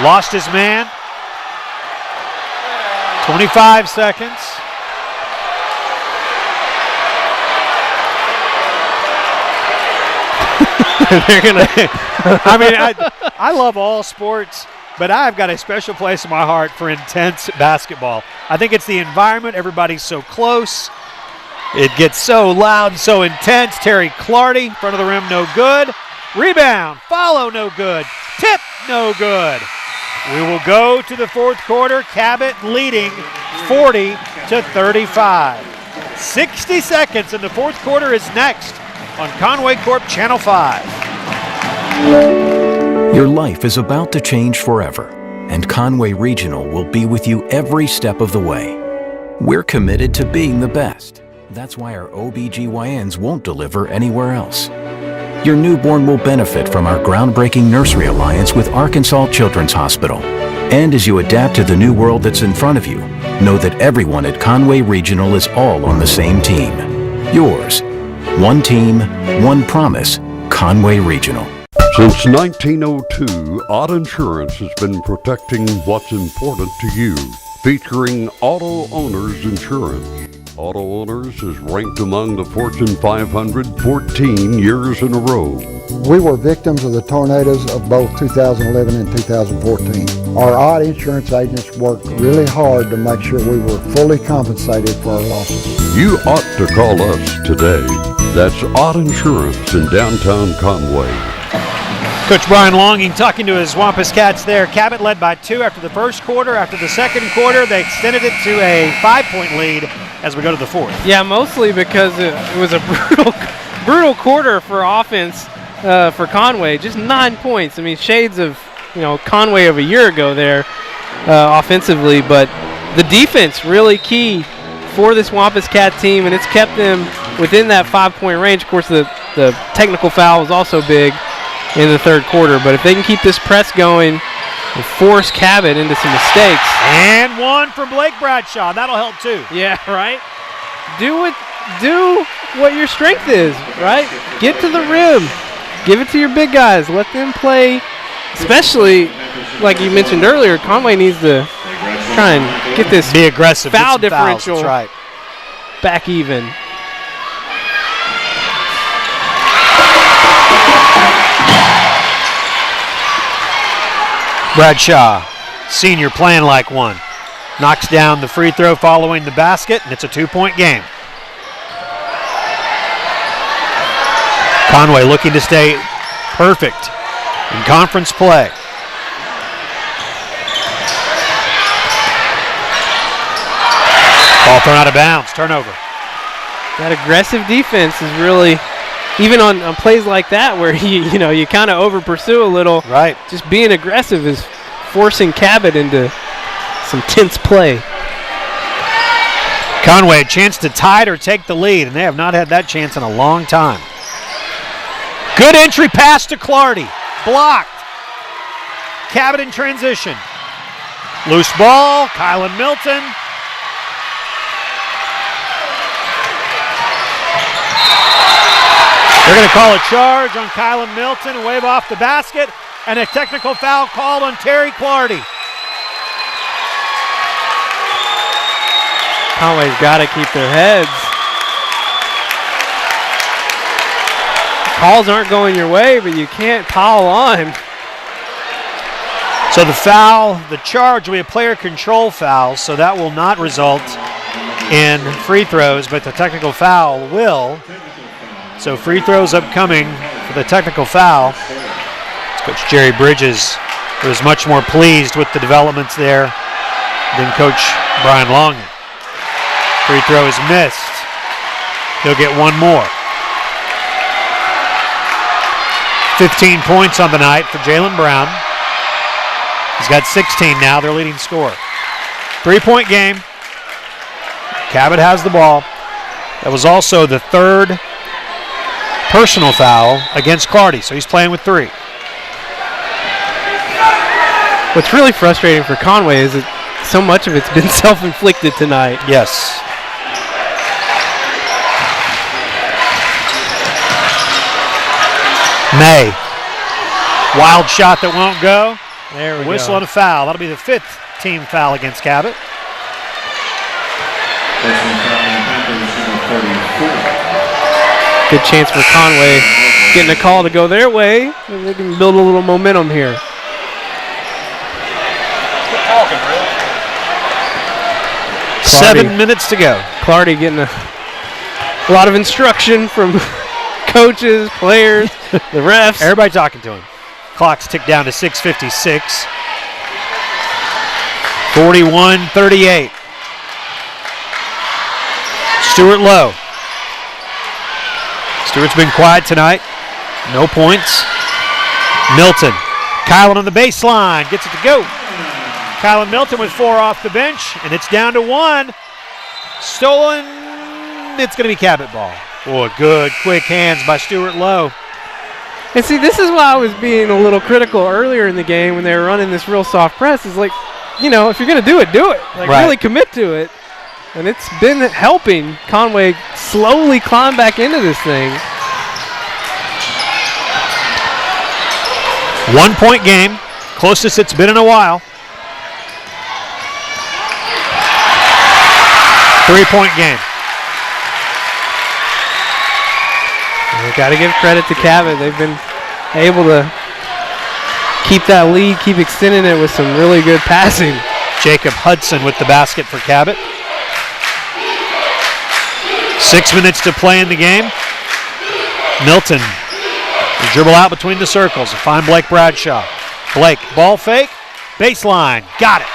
Lost his man. 25 seconds. They're gonna. I mean, I love all sports, but I've got a special place in my heart for intense basketball. I think it's the environment. Everybody's so close. It gets so loud and so intense. Terry Clardy, front of the rim, no good. Rebound, follow, no good. Tip, no good. We will go to the fourth quarter. Cabot leading 40-35. 60 seconds in the fourth quarter is next on Conway Corp Channel 5. Your life is about to change forever, and Conway Regional will be with you every step of the way. We're committed to being the best. That's why our OBGYNs won't deliver anywhere else. Your newborn will benefit from our groundbreaking nursery alliance with Arkansas Children's Hospital. And as you adapt to the new world that's in front of you, know that everyone at Conway Regional is all on the same team. Yours. One team, one promise. Conway Regional. Since 1902, Odd Insurance has been protecting what's important to you, featuring Auto Owners Insurance. Auto Owners is ranked among the Fortune 500 14 years in a row. We were victims of the tornadoes of both 2011 and 2014. Our Odd Insurance agents worked really hard to make sure we were fully compensated for our losses. You ought to call us today. That's Odd Insurance in downtown Conway. Coach Brian Longing talking to his Wampus Cats there. Cabot led by 2 after the first quarter. After the second quarter, they extended it to a 5-point lead as we go to the fourth. Yeah, mostly because it was a brutal quarter for offense for Conway. Just 9 points. I mean, shades of Conway of a year ago there offensively, but the defense really key for this Wampus Cat team, and it's kept them within that 5-point range. Of course, the technical foul was also big in the third quarter, but if they can keep this press going and force Cabot into some mistakes. And one from Blake Bradshaw. That'll help too. Yeah, right? Do what your strength is, right? Get to the rim. Give it to your big guys. Let them play, especially like you mentioned earlier, Conway needs to try and get this be aggressive, foul differential that's right. back even. Bradshaw, senior, playing like one. Knocks down the free throw following the basket, and it's a 2-point game. Conway looking to stay perfect in conference play. Ball thrown out of bounds, turnover. That aggressive defense is really, even on plays like that where you kind of over pursue a little. Right. Just being aggressive is forcing Cabot into some tense play. Conway a chance to tie it or take the lead, and they have not had that chance in a long time. Good entry pass to Clardy. Blocked. Cabot in transition. Loose ball, Kylan Milton. They're going to call a charge on Kylan Milton and wave off the basket, and a technical foul called on Terry Clardy. Conway's got to keep their heads. Calls aren't going your way, but you can't pile on. So the foul, the charge will be a player control foul, so that will not result in free throws, but the technical foul will. So free throws upcoming for the technical foul. Coach Jerry Bridges was much more pleased with the developments there than Coach Brian Longing. Free throw is missed. He'll get one more. 15 points on the night for Jalen Brown. He's got 16 now, their leading scorer. 3-point game. Cabot has the ball. That was also the third personal foul against Clardy, so he's playing with 3. What's really frustrating for Conway is that so much of it's been self-inflicted tonight. Yes. May. Wild shot that won't go. There we Whistle go. and a foul. That'll be the 5th team foul against Cabot. Good chance for Conway getting a call to go their way. They can build a little momentum here. 7 minutes to go. Clardy getting a lot of instruction from coaches, players, the refs. Everybody talking to him. Clock's ticked down to 6:56. 41-38. Stuart Lowe. Stewart's been quiet tonight. No points. Milton. Kylan on the baseline. Gets it to go. Kylan Milton with 4 off the bench, and it's down to 1. Stolen. It's going to be Cabot ball. Boy, good, quick hands by Stuart Lowe. And see, this is why I was being a little critical earlier in the game when they were running this real soft press. Is like, you know, if you're going to do it, do it. Like, really commit to it. And it's been helping Conway slowly climb back into this thing. 1 point game. Closest it's been in a while. 3 point game. We've got to give credit to Cabot. They've been able to keep that lead, keep extending it with some really good passing. Jacob Hudson with the basket for Cabot. 6 minutes to play in the game. Milton will dribble out between the circles and find Blake Bradshaw. Blake, ball fake, baseline, got it.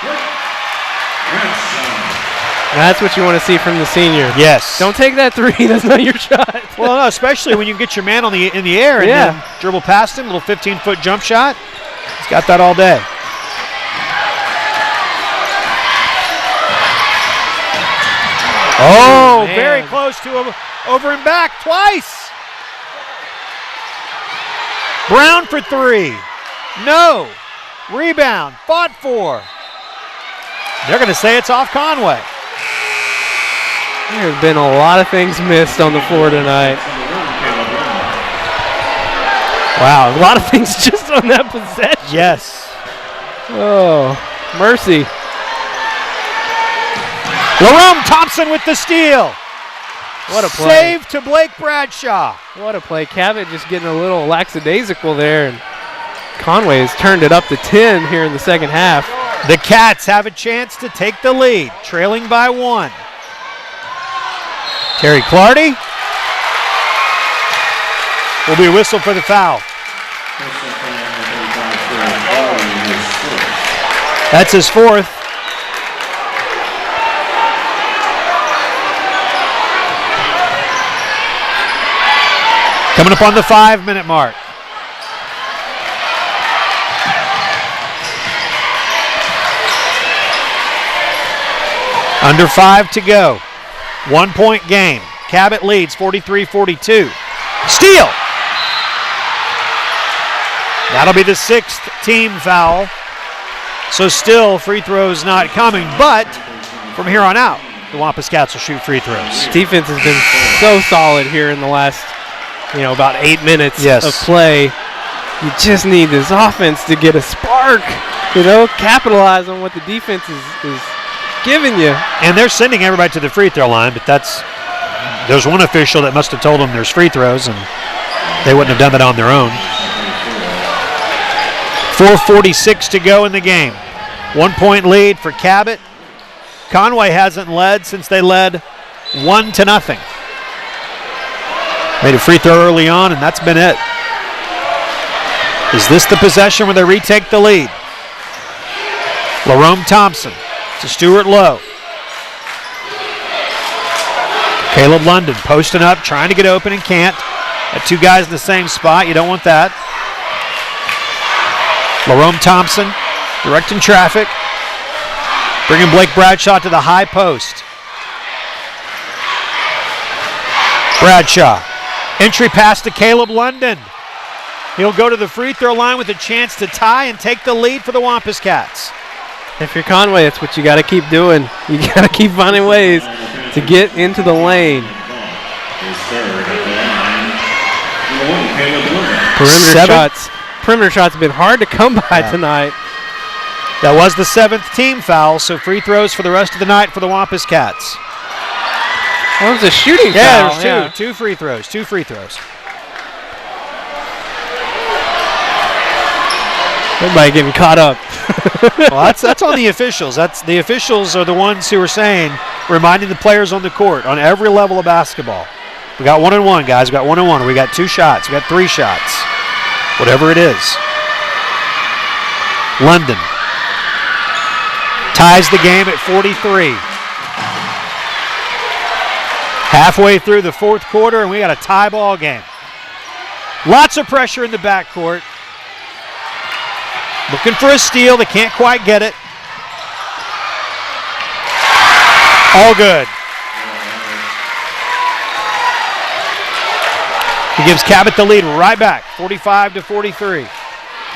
That's what you want to see from the senior. Yes. Don't take that 3. That's not your shot. Well, no, especially when you get your man in the air and then dribble past him, little 15-foot jump shot. He's got that all day. Oh, very close to him. Over and back twice. Brown for 3. No. Rebound. Fought for. They're going to say it's off Conway. There's been a lot of things missed on the floor tonight. Wow, a lot of things just on that possession. Yes. Oh, mercy. Jerome Thompson with the steal. What a play. Save to Blake Bradshaw. What a play. Cabot just getting a little lackadaisical there, and Conway has turned it up to 10 here in the second half. The Cats have a chance to take the lead, trailing by 1. Terry Clardy will be whistled for the foul. That's his 4th. Coming up on the 5-minute mark. Under 5 to go. 1 point game. Cabot leads 43-42. Steal. That'll be the 6th team foul. So still free throws not coming, but from here on out, the Wampus Cats will shoot free throws. Defense has been so solid here in the last, about 8 minutes of play. You just need this offense to get a spark, capitalize on what the defense is giving you. And they're sending everybody to the free throw line, but there's one official that must have told them there's free throws, and they wouldn't have done that on their own. 4:46 to go in the game. 1 point lead for Cabot. Conway hasn't led since they led 1-0. Made a free throw early on, and that's been it. Is this the possession where they retake the lead? Jerome Thompson to Stuart Lowe. Caleb London posting up, trying to get open and can't. Got 2 guys in the same spot. You don't want that. Jerome Thompson directing traffic. Bringing Blake Bradshaw to the high post. Bradshaw. Entry pass to Caleb London. He'll go to the free throw line with a chance to tie and take the lead for the Wampus Cats. If you're Conway, it's what you got to keep doing. You got to keep finding ways to get into the lane. Perimeter shots have been hard to come by tonight. That was the 7th team foul, so free throws for the rest of the night for the Wampus Cats. That was a shooting foul. Yeah, there's 2 free throws. 2 free throws. Everybody getting caught up. Well, that's on the officials. The officials are the ones who are saying reminding the players on the court on every level of basketball. We got 1-on-1, guys. We got 1-on-1. We got 2 shots. We got 3 shots. Whatever it is. London ties the game at 43. Halfway through the 4th quarter, and we got a tie ball game. Lots of pressure in the backcourt. Looking for a steal. They can't quite get it. All good. He gives Cabot the lead right back, 45-43.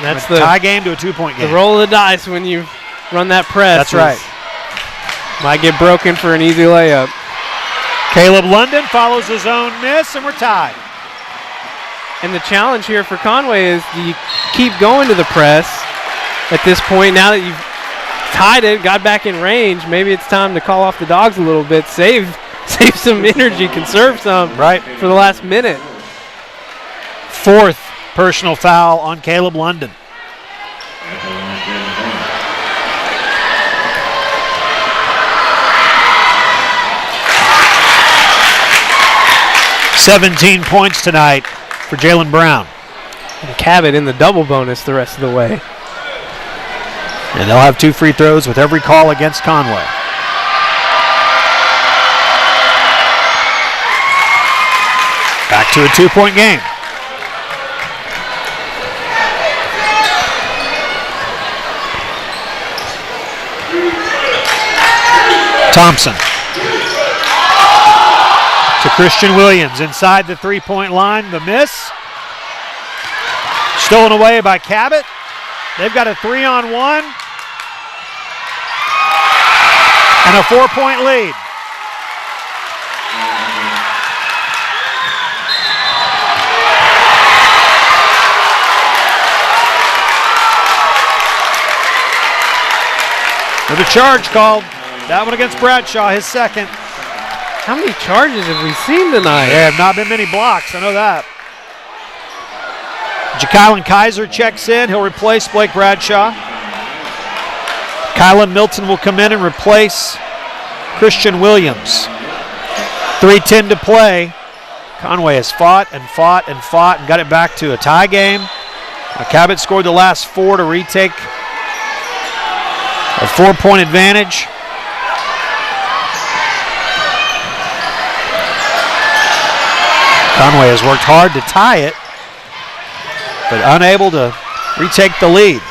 That's the tie game to a 2-point game. The roll of the dice when you run that press. That's right. Might get broken for an easy layup. Caleb London follows his own miss, and we're tied. And the challenge here for Conway is, do you keep going to the press at this point? Now that you've tied it, got back in range, maybe it's time to call off the dogs a little bit, save some energy, conserve some for the last minute. 4th personal foul on Caleb London. "17 points tonight for Jalen Brown." And Cabot in the double bonus the rest of the way. And they'll have 2 free throws with every call against Conway. Back to a 2-point game. Thompson to Christian Williams inside the 3-point line. The miss. Stolen away by Cabot. They've got a 3-on-1 and a 4-point lead. With a charge called. That one against Bradshaw, his 2nd. How many charges have we seen tonight? There have not been many blocks, I know that. Kylan Kaiser checks in. He'll replace Blake Bradshaw. Kylan Milton will come in and replace Christian Williams. 3:10 to play. Conway has fought and fought and fought and got it back to a tie game. Cabot scored the last 4 to retake a 4-point advantage. Conway has worked hard to tie it, but unable to retake the lead.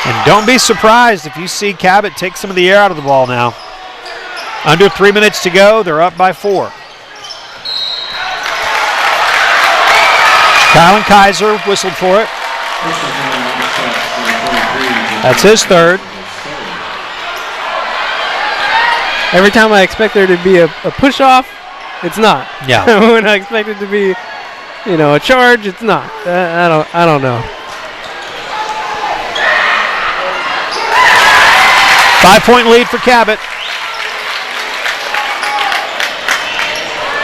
And don't be surprised if you see Cabot take some of the air out of the ball now. Under 3 minutes to go, they're up by 4. Kylan Kaiser whistled for it. That's his 3rd. Every time I expect there to be a push-off, it's not. Yeah. When I expect it to be, a charge, it's not. I don't know. 5-point lead for Cabot.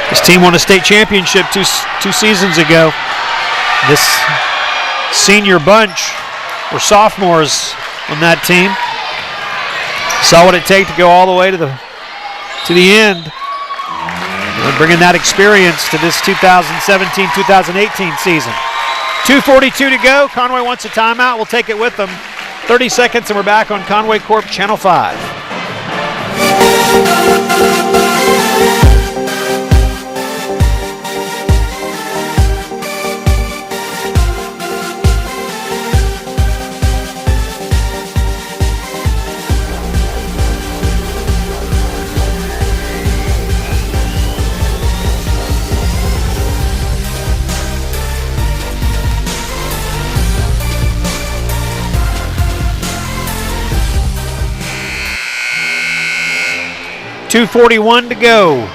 This team won a state championship two seasons ago. This senior bunch were sophomores on that team. Saw what it takes to go all the way to the end. And bringing that experience to this 2017-2018 season. 2:42 to go. Conway wants a timeout. We'll take it with them. 30 seconds and we're back on Conway Corp Channel 5. .241 to go.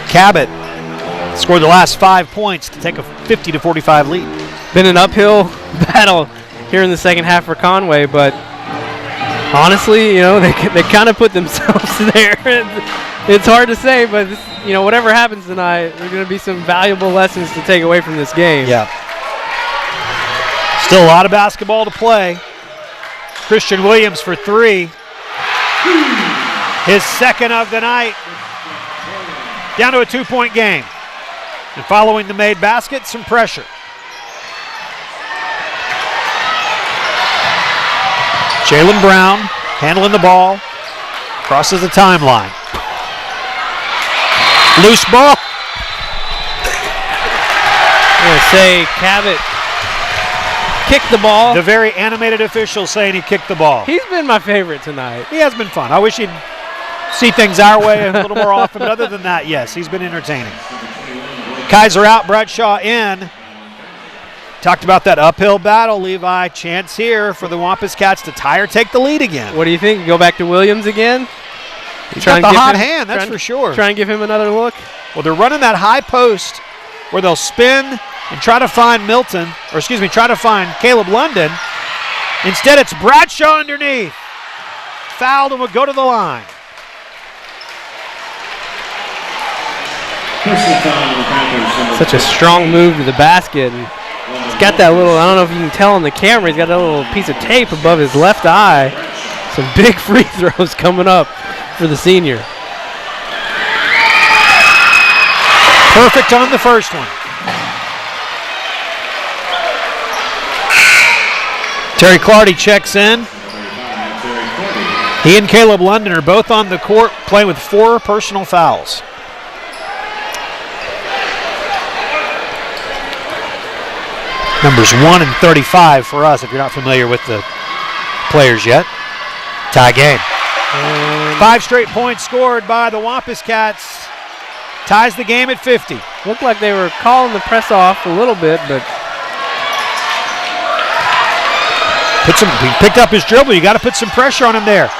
Cabot scored the last 5 points to take a 50-45 lead. Been an uphill battle here in the second half for Conway, but honestly, they kind of put themselves there. It's hard to say, but whatever happens tonight, there are going to be some valuable lessons to take away from this game. Yeah. Still a lot of basketball to play. Christian Williams for 3. His second of the night. Down to a 2-point game. And following the made basket, some pressure. Jaylen Brown handling the ball. Crosses the timeline. Loose ball. I'm going to say Cabot kicked the ball. The very animated official saying he kicked the ball. He's been my favorite tonight. He has been fun. I wish he'd see things our way a little more often, but other than that, yes, he's been entertaining. Kaiser out, Bradshaw in. Talked about that uphill battle, Levi. Chance here for the Wampus Cats to tie or take the lead again. What do you think? Go back to Williams again? He's got the hot hand, that's for sure. Try and give him another look. Well, they're running that high post where they'll spin and try to find try to find Caleb London. Instead, it's Bradshaw underneath. Fouled and will go to the line. Such a strong move to the basket. And he's got that little, I don't know if you can tell on the camera, he's got that little piece of tape above his left eye. Some big free throws coming up for the senior. Perfect on the first one. Terry Clardy checks in. He and Caleb London are both on the court playing with 4 personal fouls. Numbers 1 and 35 for us, if you're not familiar with the players yet. Tie game. 5 straight points scored by the Wampus Cats. Ties the game at 50. Looked like they were calling the press off a little bit, but he picked up his dribble. You got to put some pressure on him there.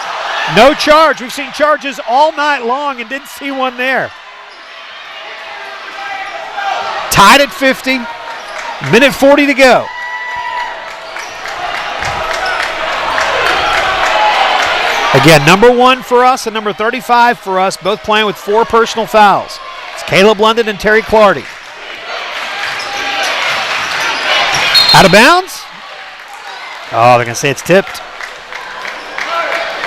No charge. We've seen charges all night long and didn't see one there. Tied at 50. Minute 40 to go. Again, number 1 for us and number 35 for us, both playing with 4 personal fouls. It's Caleb London and Terry Clardy. Out of bounds? Oh, they're going to say it's tipped.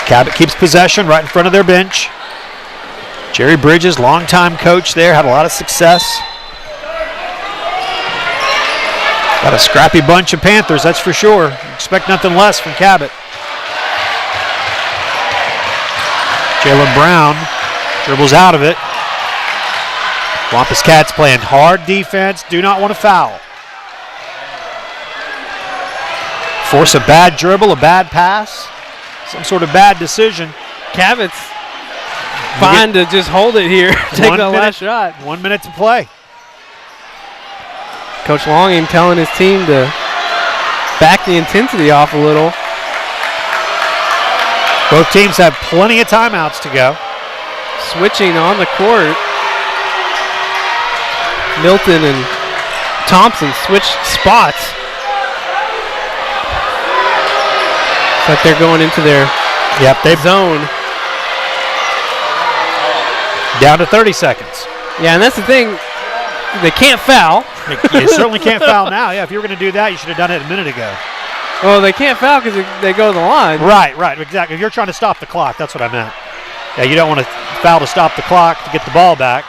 Cabot keeps possession right in front of their bench. Jerry Bridges, longtime coach there, had a lot of success. Got a scrappy bunch of Panthers, that's for sure. Expect nothing less from Cabot. Jaylen Brown dribbles out of it. Wampus Cats playing hard defense, do not want to foul. Force a bad dribble, a bad pass, some sort of bad decision. Cabot's fine to just hold it here, take the last shot. 1 minute to play. Coach Longing telling his team to back the intensity off a little. Both teams have plenty of timeouts to go. Switching on the court. Milton and Thompson switch spots. It's like they're going into their zone. Down to 30 seconds. Yeah, and that's the thing. They can't foul. You certainly can't foul now. Yeah, if you were going to do that, you should have done it a minute ago. Well, they can't foul because they go to the line. Right, exactly. If you're trying to stop the clock, that's what I meant. Yeah, you don't want to foul to stop the clock to get the ball back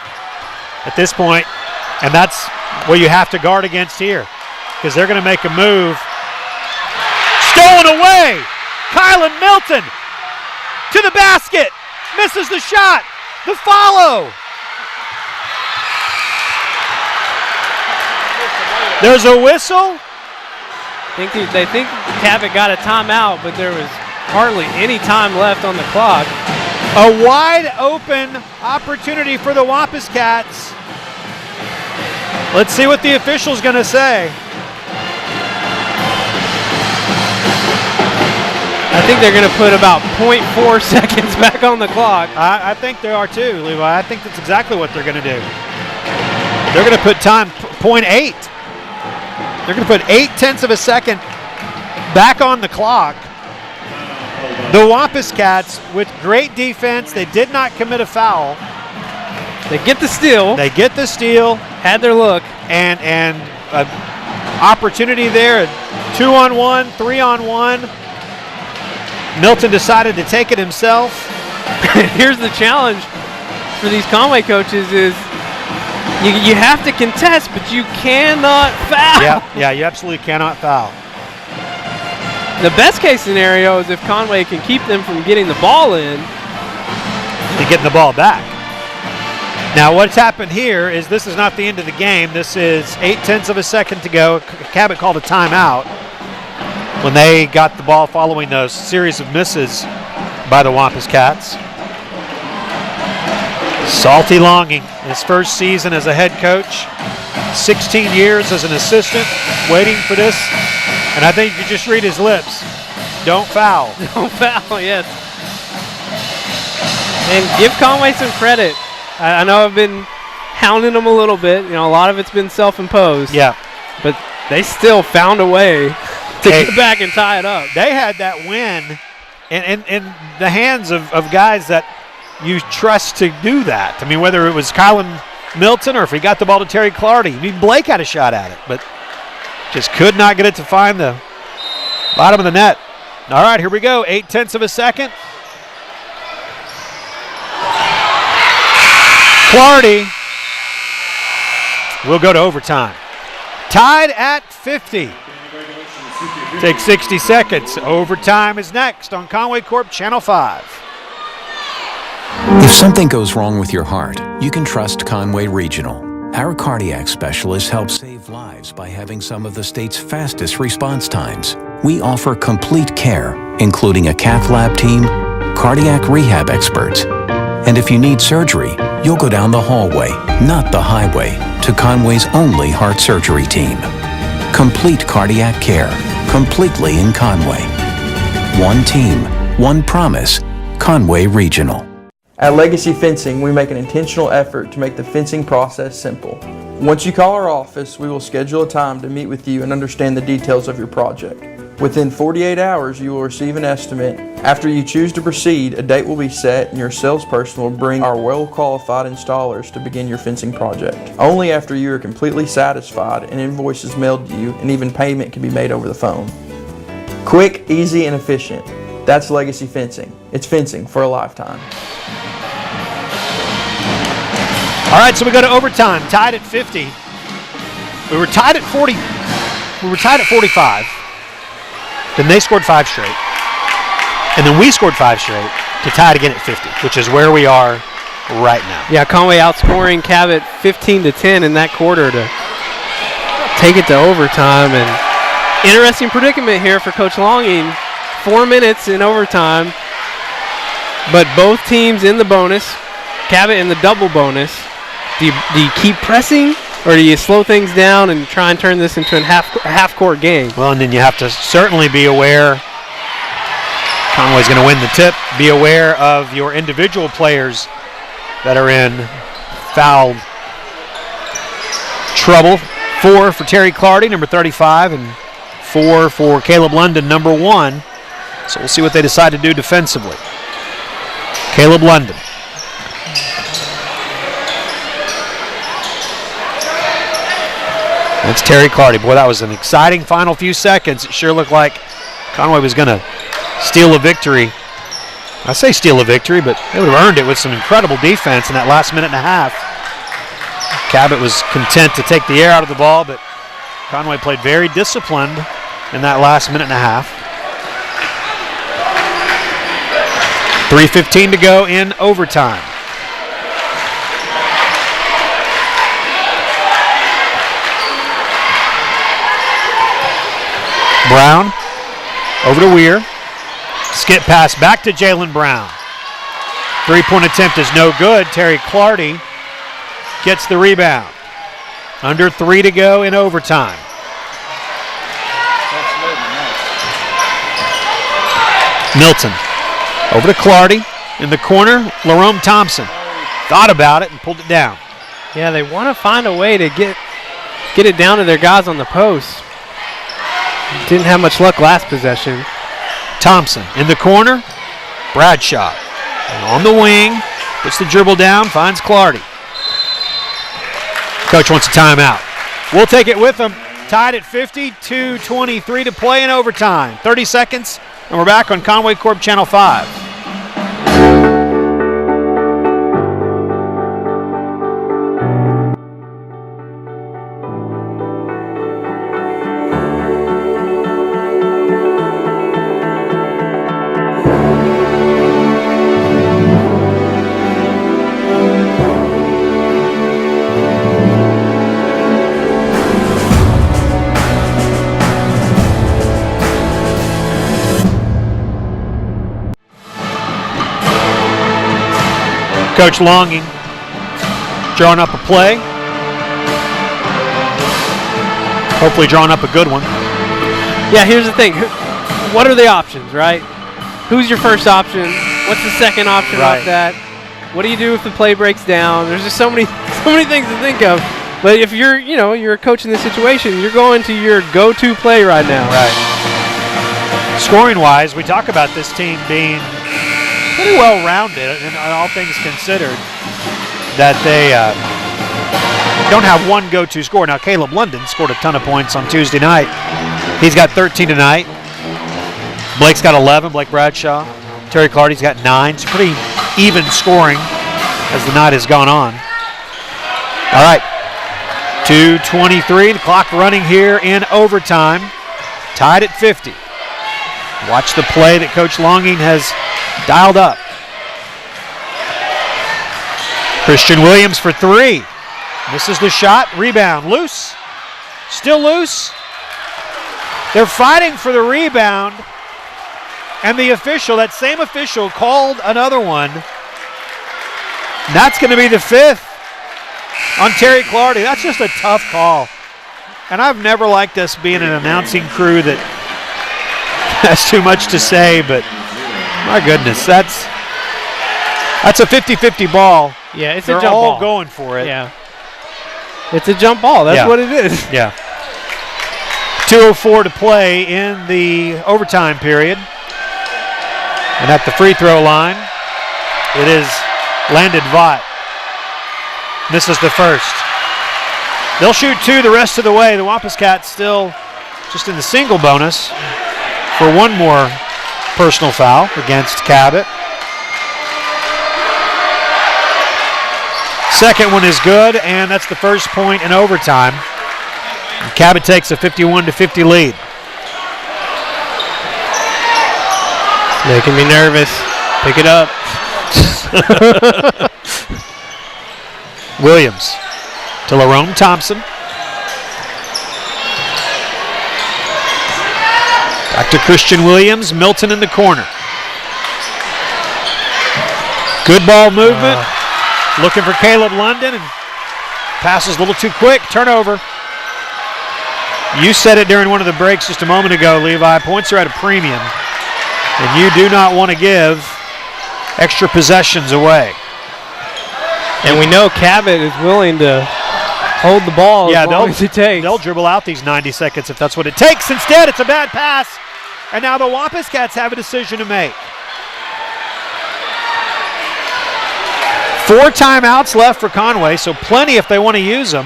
at this point, and that's what you have to guard against here because they're going to make a move. Stolen away! Kylan Milton to the basket. Misses the shot. The follow. There's a whistle. They think Cabot got a timeout, but there was hardly any time left on the clock. A wide open opportunity for the Wampus Cats. Let's see what the official's going to say. I think they're going to put about 0.4 seconds back on the clock. I think they are too, Levi. I think that's exactly what they're going to do. They're going to put time 0.8. They're going to put 0.8 of a second back on the clock. The Wampus Cats with great defense. They did not commit a foul. They get the steal. Had their look. And an opportunity there. 2-on-1, 3-on-1. Milton decided to take it himself. Here's the challenge for these Conway coaches is you have to contest, but you cannot foul. Yeah, you absolutely cannot foul. The best case scenario is if Conway can keep them from getting the ball in. And getting the ball back. Now what's happened here is this is not the end of the game. This is 0.8 of a second to go. Cabot called a timeout when they got the ball following a series of misses by the Wampus Cats. Salty Longing, his first season as a head coach, 16 years as an assistant, waiting for this. And I think you just read his lips. Don't foul. Don't foul, yes. And give Conway some credit. I know I've been hounding them a little bit. You know, a lot of it's been self-imposed. Yeah. But they still found a way to get back and tie it up. They had that win in the hands of guys that you trust to do that. I mean, whether it was Kylan Milton or if he got the ball to Terry Clardy. I mean, Blake had a shot at it, but just could not get it to find the bottom of the net. All right, here we go. 0.8 of a second. Clardy will go to overtime. Tied at 50. Take 60 seconds. Overtime is next on Conway Corp Channel 5. If something goes wrong with your heart, you can trust Conway Regional. Our cardiac specialists help save lives by having some of the state's fastest response times. We offer complete care, including a cath lab team, cardiac rehab experts, and if you need surgery, you'll go down the hallway, not the highway, to Conway's only heart surgery team. Complete cardiac care, completely in Conway. One team, one promise, Conway Regional. At Legacy Fencing, we make an intentional effort to make the fencing process simple. Once you call our office, we will schedule a time to meet with you and understand the details of your project. Within 48 hours, you will receive an estimate. After you choose to proceed, a date will be set and your salesperson will bring our well-qualified installers to begin your fencing project. Only after you are completely satisfied, an invoice is mailed to you and even payment can be made over the phone. Quick, easy, and efficient. That's Legacy Fencing. It's fencing for a lifetime. All right, so we go to overtime, tied at 50. We were tied at 40. We were tied at 45. Then they scored 5 straight. And then we scored 5 straight to tie it again at 50, which is where we are right now. Yeah, Conway outscoring Cabot 15-10 in that quarter to take it to overtime. And interesting predicament here for Coach Longing. 4 minutes in overtime, but both teams in the bonus. Cabot in the double bonus. Do you keep pressing, or do you slow things down and try and turn this into a half-court game? Well, and then you have to certainly be aware Conway's going to win the tip. Be aware of your individual players that are in foul trouble. 4 for Terry Clardy, number 35, and 4 for Caleb London, number 1. So we'll see what they decide to do defensively. Caleb London. That's Terry Clardy. Boy, that was an exciting final few seconds. It sure looked like Conway was going to steal a victory. I say steal a victory, but they would have earned it with some incredible defense in that last minute and a half. Cabot was content to take the air out of the ball, but Conway played very disciplined in that last minute and a half. 3:15 to go in overtime. Brown over to Weir. Skip pass back to Jalen Brown. 3-point attempt is no good. Terry Clardy gets the rebound. Under 3 to go in overtime. Milton over to Clardy in the corner. Larome Thompson thought about it and pulled it down. Yeah, they want to find a way to get it down to their guys on the post. Didn't have much luck last possession. Thompson in the corner. Bradshaw on the wing. Puts the dribble down. Finds Clardy. Coach wants a timeout. We'll take it with them. Tied at 50. 2:23 to play in overtime. 30 seconds, and we're back on Conway Corp Channel 5. Coach Longing drawing up a play. Hopefully drawing up a good one. Yeah, here's the thing. What are the options, right? Who's your first option? What's the second option off that? What do you do if the play breaks down? There's just so many things to think of. But if you're a coach in this situation, you're going to your go-to play right now. Right. Scoring-wise, we talk about this team being pretty well-rounded, and all things considered, that they don't have one go-to scorer. Now, Caleb London scored a ton of points on Tuesday night. He's got 13 tonight. Blake's got 11, Blake Bradshaw. Terry Clardy's got 9. It's pretty even scoring as the night has gone on. All right, 2:23, the clock running here in overtime. Tied at 50. Watch the play that Coach Longing has dialed up. Christian Williams for 3. Misses the shot. Rebound. Loose. Still loose. They're fighting for the rebound. And the official, that same official, called another one. That's going to be the 5th on Terry Clardy. That's just a tough call. And I've never liked us being an announcing crew that has too much to say, but my goodness, that's a 50-50 ball. Yeah, it's They're a jump all ball. going for it. Yeah. It's a jump ball. That's what it is. Yeah. 2:04 to play in the overtime period. And at the free throw line, it is Landon Vaught. Misses the first. They'll shoot 2 the rest of the way. The Wampus Cats still just in the single bonus for one more personal foul against Cabot. Second one is good, and that's the first point in overtime. And Cabot takes a 51-50 lead. Making me nervous. Pick it up. Williams to Larome Thompson. Back to Christian Williams. Milton in the corner. Good ball movement. Looking for Caleb London, and passes a little too quick. Turnover. You said it during one of the breaks just a moment ago, Levi. Points are at a premium, and you do not want to give extra possessions away. And we know Cabot is willing to hold the ball as long as it takes. They'll dribble out these 90 seconds if that's what it takes. Instead, it's a bad pass, and now the Wampus Cats have a decision to make. 4 timeouts left for Conway, so plenty if they want to use them.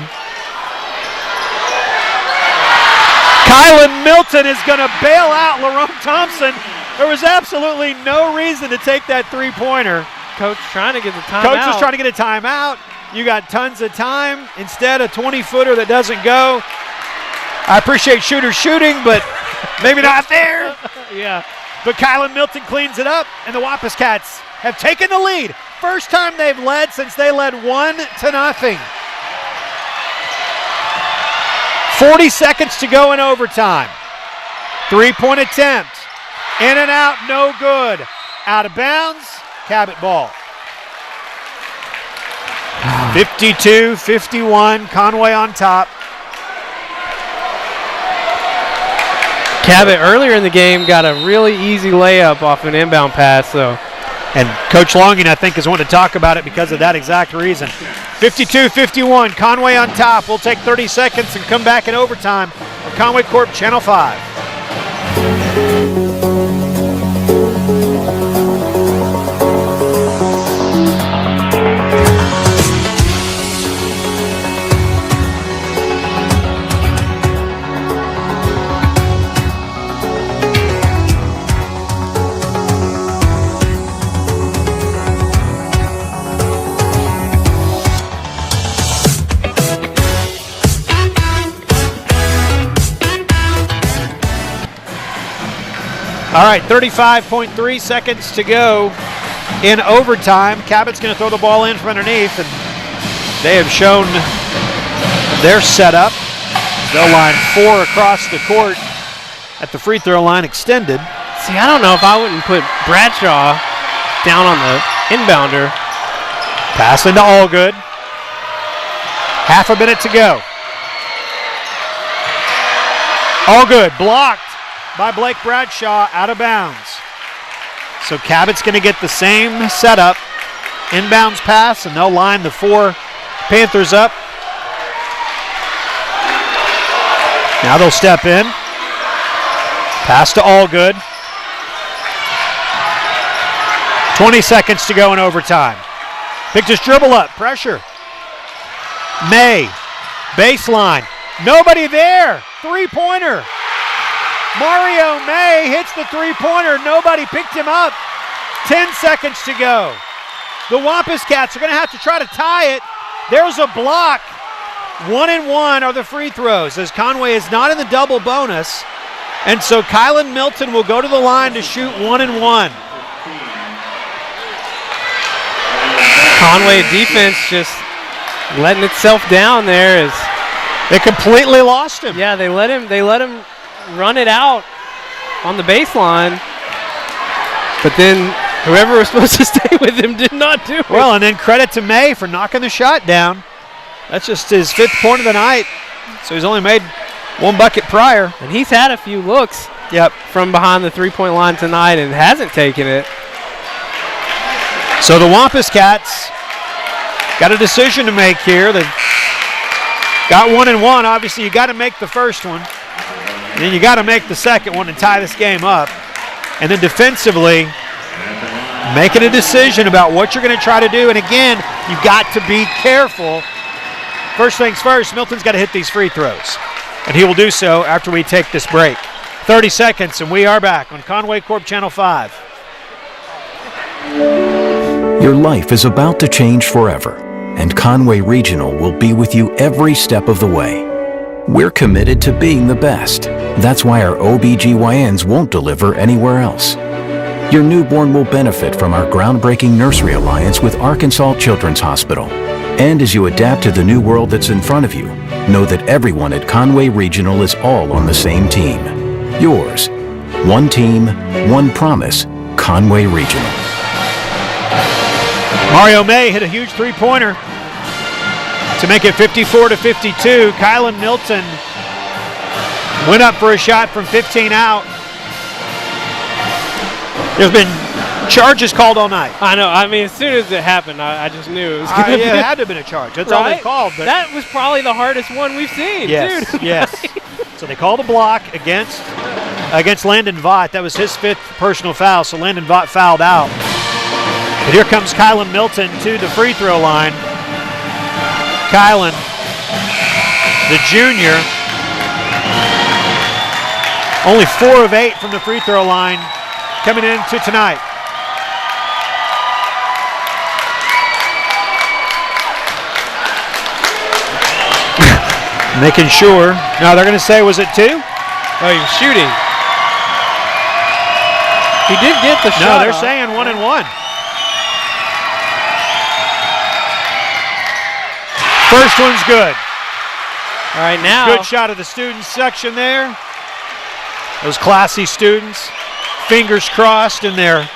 Kylan Milton is going to bail out Larome Thompson. There was absolutely no reason to take that three-pointer. Coach trying to get the timeout. Coach was trying to get a timeout. You got tons of time. Instead, a 20-footer that doesn't go. I appreciate shooters shooting, but maybe not there. Yeah. But Kylan Milton cleans it up, and the Wampus Cats have taken the lead. First time they've led since they led 1-0. 40 seconds to go in overtime. 3-point attempt. In and out, no good. Out of bounds, Cabot ball. 52-51, Conway on top. Cabot earlier in the game got a really easy layup off an inbound pass, so. And Coach Longing, I think, is wanting to talk about it because of that exact reason. 52-51, Conway on top. We'll take 30 seconds and come back in overtime on Conway Corp Channel 5. All right, 35.3 seconds to go in overtime. Cabot's going to throw the ball in from underneath, and they have shown their setup. They'll line 4 across the court at the free throw line extended. See, I don't know if I wouldn't put Bradshaw down on the inbounder. Pass into Allgood. Half a minute to go. Allgood blocked by Blake Bradshaw, out of bounds. So Cabot's going to get the same setup. Inbounds pass, and they'll line the 4 Panthers up. Now they'll step in. Pass to Allgood. 20 seconds to go in overtime. Picked his dribble up. Pressure. May. Baseline. Nobody there. Three-pointer. Mario May hits the three-pointer. Nobody picked him up. 10 seconds to go. The Wampus Cats are going to have to try to tie it. There's a block. 1-1 are the free throws, as Conway is not in the double bonus. And so Kylan Milton will go to the line to shoot 1-1. Conway defense just letting itself down there as they completely lost him. Yeah, they let him run it out on the baseline. But then whoever was supposed to stay with him did not do it. Well, and then credit to May for knocking the shot down. That's just his 5th point of the night. So he's only made 1 bucket prior. And he's had a few looks from behind the three-point line tonight and hasn't taken it. So the Wampus Cats got a decision to make here. They've got 1-1. Obviously, you got to make the first one. And then you got to make the second one and tie this game up. And then defensively, making a decision about what you're going to try to do. And again, you've got to be careful. First things first, Milton's got to hit these free throws. And he will do so after we take this break. 30 seconds, and we are back on Conway Corp Channel 5. Your life is about to change forever, and Conway Regional will be with you every step of the way. We're committed to being the best. That's why our OBGYNs won't deliver anywhere else. Your newborn will benefit from our groundbreaking nursery alliance with Arkansas Children's Hospital. And as you adapt to the new world that's in front of you, know that everyone at Conway Regional is all on the same team. Yours. One team, one promise. Conway Regional. Mario May hit a huge three-pointer to make it 54-52. Kylan Milton went up for a shot from 15 out. There's been charges called all night. I know. I mean, as soon as it happened, I just knew it was going to be. Yeah, it had to have been a charge. That's all they called. But that was probably the hardest one we've seen, yes, dude. Yes. So they called a block against Landon Vaught. That was his 5th personal foul, so Landon Vaught fouled out. But here comes Kylan Milton to the free throw line. Kylan, the junior, only 4 of 8 from the free throw line coming into tonight. Making sure. Now they're going to say, was it 2? Oh, he was shooting. He did get the shot. No, they're saying 1-1. First one's good. All right, now. Good shot of the students section there. Those classy students. Fingers crossed in their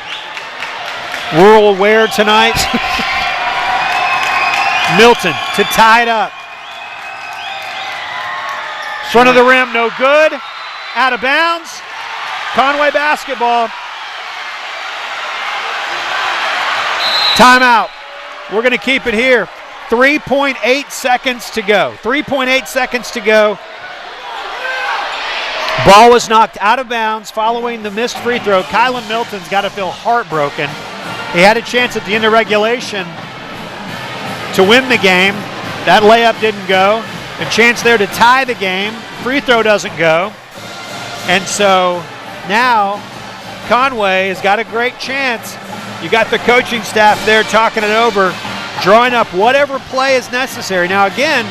rural wear tonight. Milton to tie it up. Front of the rim, no good. Out of bounds. Conway basketball. Timeout. We're going to keep it here. 3.8 seconds to go. 3.8 seconds to go. Ball was knocked out of bounds following the missed free throw. Kylan Milton's got to feel heartbroken. He had a chance at the end of regulation to win the game. That layup didn't go. A chance there to tie the game. Free throw doesn't go. And so now Conway has got a great chance. You got the coaching staff there talking it over, drawing up whatever play is necessary. Now again,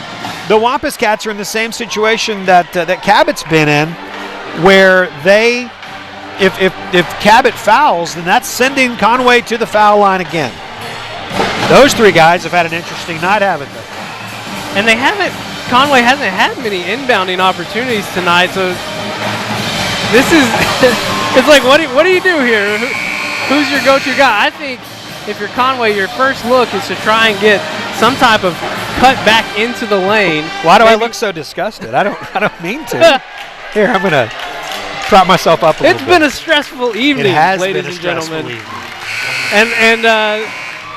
the Wampus Cats are in the same situation that Cabot's been in, where they, if Cabot fouls, then that's sending Conway to the foul line again. Those 3 guys have had an interesting night, haven't they? And Conway hasn't had many inbounding opportunities tonight, so this is, it's like, what do you do here? Who's your go-to guy? I think if you're Conway, your first look is to try and get some type of cut back into the lane. Why do I look so disgusted? I don't mean to. Here, I'm gonna prop myself up a little bit. It's been a stressful evening, it has ladies been a and gentlemen. Evening. And I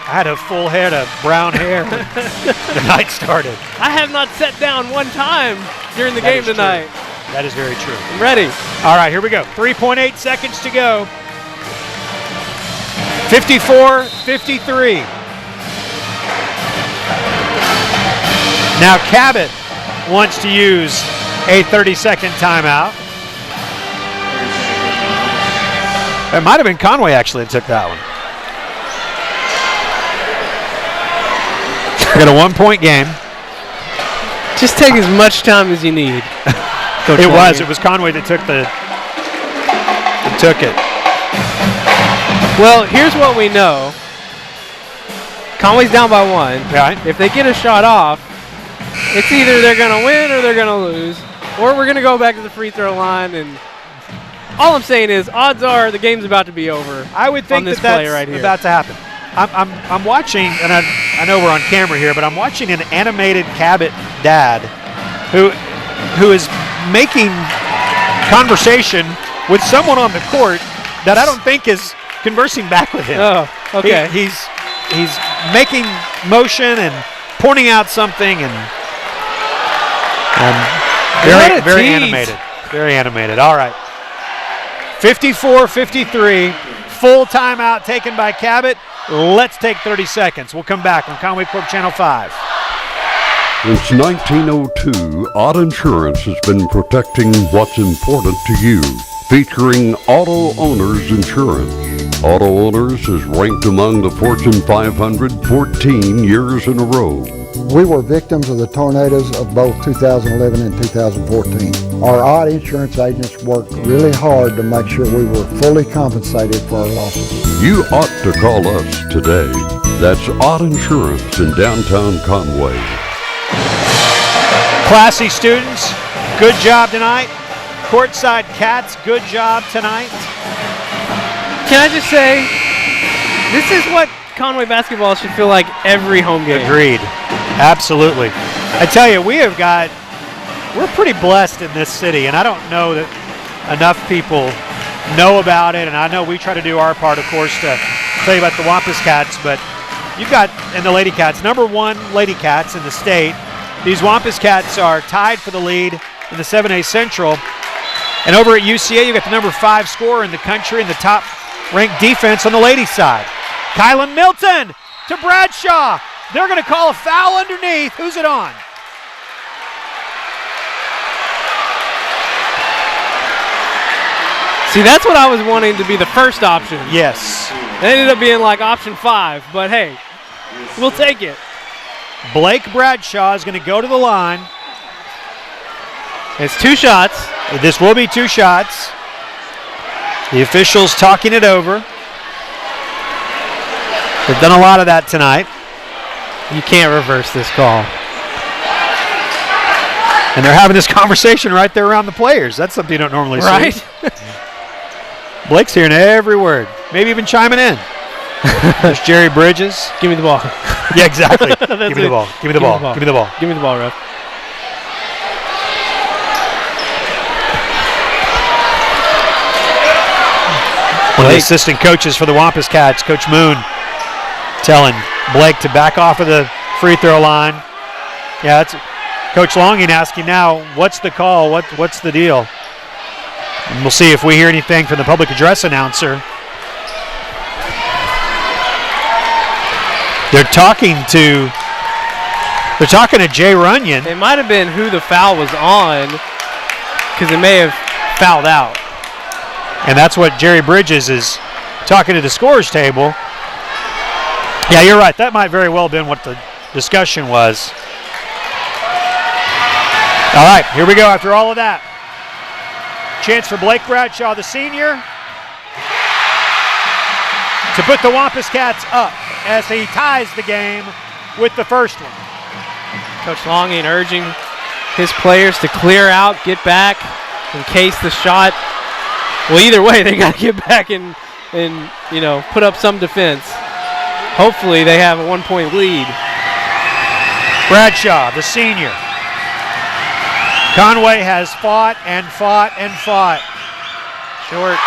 had a full head of brown hair when the night started. I have not sat down one time during the game tonight. True. That is very true. I'm ready. All right, here we go. 3.8 seconds to go. 54-53. Now Cabot wants to use a 30-second timeout. It might have been Conway actually that took that one. We got a 1-point game. Just take as much time as you need. It was Conway that took it. Well, here's what we know. Conway's down by 1. Right. If they get a shot off, it's either they're going to win or they're going to lose, or we're going to go back to the free throw line. And all I'm saying is, odds are the game's about to be over. I would think that's right about to happen. I'm watching, and I know we're on camera here, but I'm watching an animated Cabot dad who is making conversation with someone on the court that I don't think is conversing back with him. Oh, okay. He's making motion and pointing out something and very animated. Very animated. All right. 54-53. Full timeout taken by Cabot. Let's take 30 seconds. We'll come back on Conway Corp Channel 5. Since 1902, Odd Insurance has been protecting what's important to you, featuring Auto Owners Insurance. Auto Owners is ranked among the Fortune 500 14 years in a row. We were victims of the tornadoes of both 2011 and 2014. Our Odd Insurance agents worked really hard to make sure we were fully compensated for our losses. You ought to call us today. That's Odd Insurance in downtown Conway. Classy students, good job tonight. Courtside Cats, good job tonight. Can I just say, this is what Conway basketball should feel like every home game. Agreed. Absolutely. I tell you, we're pretty blessed in this city, and I don't know that enough people know about it, and I know we try to do our part, of course, to tell you about the Wampus Cats, but you've got, and the Lady Cats, number 1 Lady Cats in the state. These Wampus Cats are tied for the lead in the 7A Central. And over at UCA, you've got the number 5 scorer in the country and the top-ranked defense on the ladies' side. Kylan Milton to Bradshaw. They're going to call a foul underneath. Who's it on? See, that's what I was wanting to be the first option. Yes. It ended up being like option 5, but hey, we'll take it. Blake Bradshaw is going to go to the line. It's 2 shots. This will be 2 shots. The officials talking it over. They've done a lot of that tonight. You can't reverse this call. And they're having this conversation right there around the players. That's something you don't normally see. Right? Blake's hearing every word, maybe even chiming in. There's Jerry Bridges. Give me the ball. Yeah, exactly. Give me the ball. Give me the ball. Give me the ball. Give me the ball, ref. One of the assistant coaches for the Wampus Cats, Coach Moon, telling Blake to back off of the free throw line. Yeah, that's Coach Longing asking now, what's the call? What's the deal? And we'll see if we hear anything from the public address announcer. They're talking to Jay Runyon. It might have been who the foul was on, because it may have fouled out. And that's what Jerry Bridges is talking to the scorer's table. Yeah, you're right. That might very well have been what the discussion was. All right, here we go after all of that. Chance for Blake Bradshaw, the senior, to put the Wampus Cats up as he ties the game with the first one. Coach Longing urging his players to clear out, get back in case the shot. Well, either way, they got to get back and put up some defense. hopefully they have a 1-point lead. Bradshaw, the senior. Conway has fought and fought and fought. Short.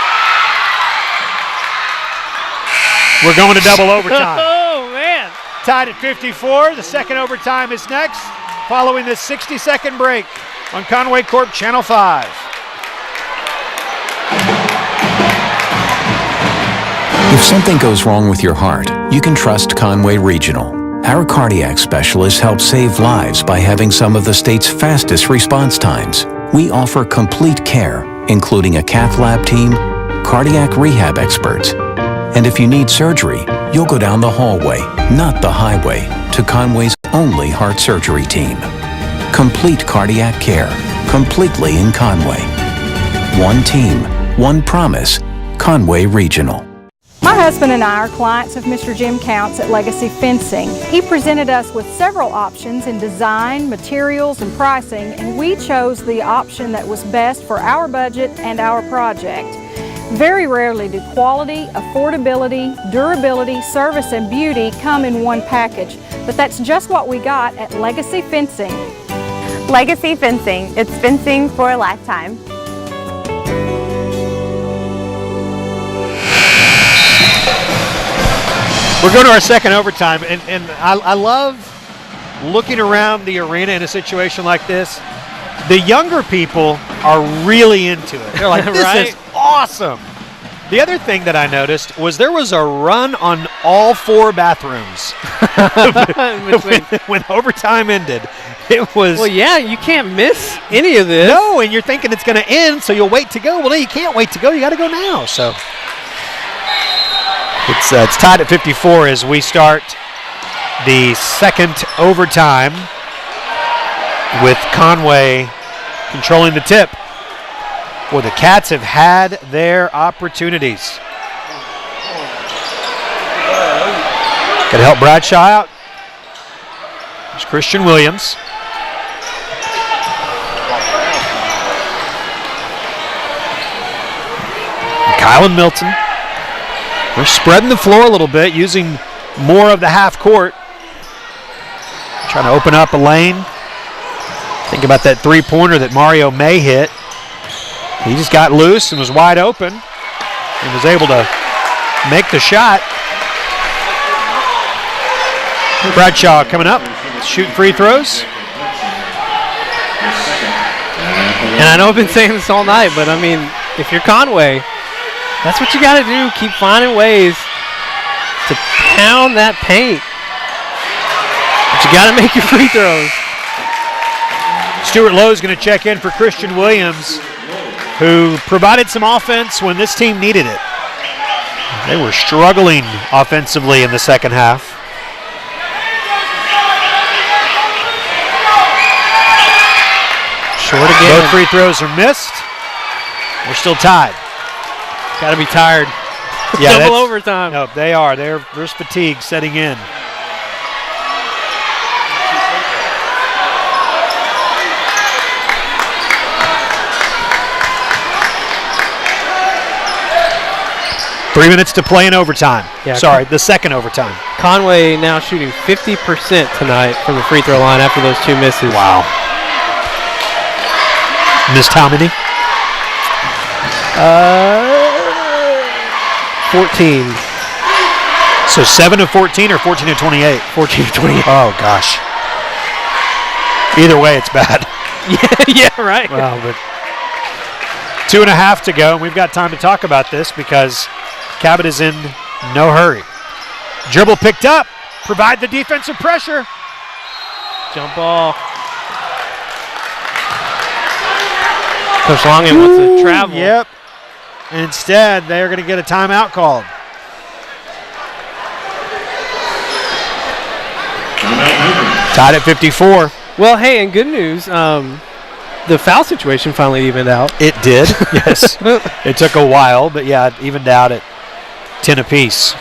We're going to double overtime. Oh, man. Tied at 54. The second overtime is next, following this 60-second break on Conway Corp Channel 5. If something goes wrong with your heart, you can trust Conway Regional. Our cardiac specialists help save lives by having some of the state's fastest response times. We offer complete care, including a cath lab team, cardiac rehab experts. And if you need surgery, you'll go down the hallway, not the highway, to Conway's only heart surgery team. Complete cardiac care, completely in Conway. One team, one promise, Conway Regional. My husband and I are clients of Mr. Jim Counts at Legacy Fencing. He presented us with several options in design, materials, and pricing, and we chose the option that was best for our budget and our project. Very rarely do quality, affordability, durability, service, and beauty come in one package, but that's just what we got at Legacy Fencing. Legacy Fencing. It's fencing for a lifetime. We're going to our second overtime, and I love looking around the arena in a situation like this. The younger people are really into it. They're like, this Right? is awesome. The other thing that I noticed was there was a run on all 4 bathrooms when overtime ended. It was... Well, yeah, you can't miss any of this. No, and you're thinking it's going to end, so you'll wait to go. Well, no, you can't wait to go. You got to go now. So it's tied at 54 as we start the second overtime with Conway controlling the tip. Well, the Cats have had their opportunities. Got to help Bradshaw out. There's Christian Williams. And Kylan Milton. They're spreading the floor a little bit, using more of the half court. Trying to open up a lane. Think about that three-pointer that Mario May hit. He just got loose and was wide open and was able to make the shot. Bradshaw coming up, shooting free throws. And I know I've been saying this all night, but I mean, if you're Conway, that's what you got to do. Keep finding ways to pound that paint. But you got to make your free throws. Stuart Lowe's going to check in for Christian Williams, who provided some offense when this team needed it. They were struggling offensively in the second half. Short again. Both free throws are missed. We're still tied. Got to be tired. Yeah, Double overtime. No, they are. There's fatigue setting in. Three minutes to play in overtime. Yeah, Sorry, the second overtime. Conway now shooting 50% tonight from the free throw line after those 2 misses. Wow. Missed how many? 14. So 7 of 14 or 14 of 28? 14 to 28. Oh, gosh. Either way, it's bad. Yeah, right. Well, but 2.5 to go, and we've got time to talk about this because Cabot is in no hurry. Dribble picked up. Provide the defensive pressure. Jump ball. Coach Longan wants to travel. Yep. And instead, they're going to get a timeout called. Tied at 54. Well, hey, and good news. The foul situation finally evened out. It did, yes. It took a while, but yeah, it evened out at 10 apiece.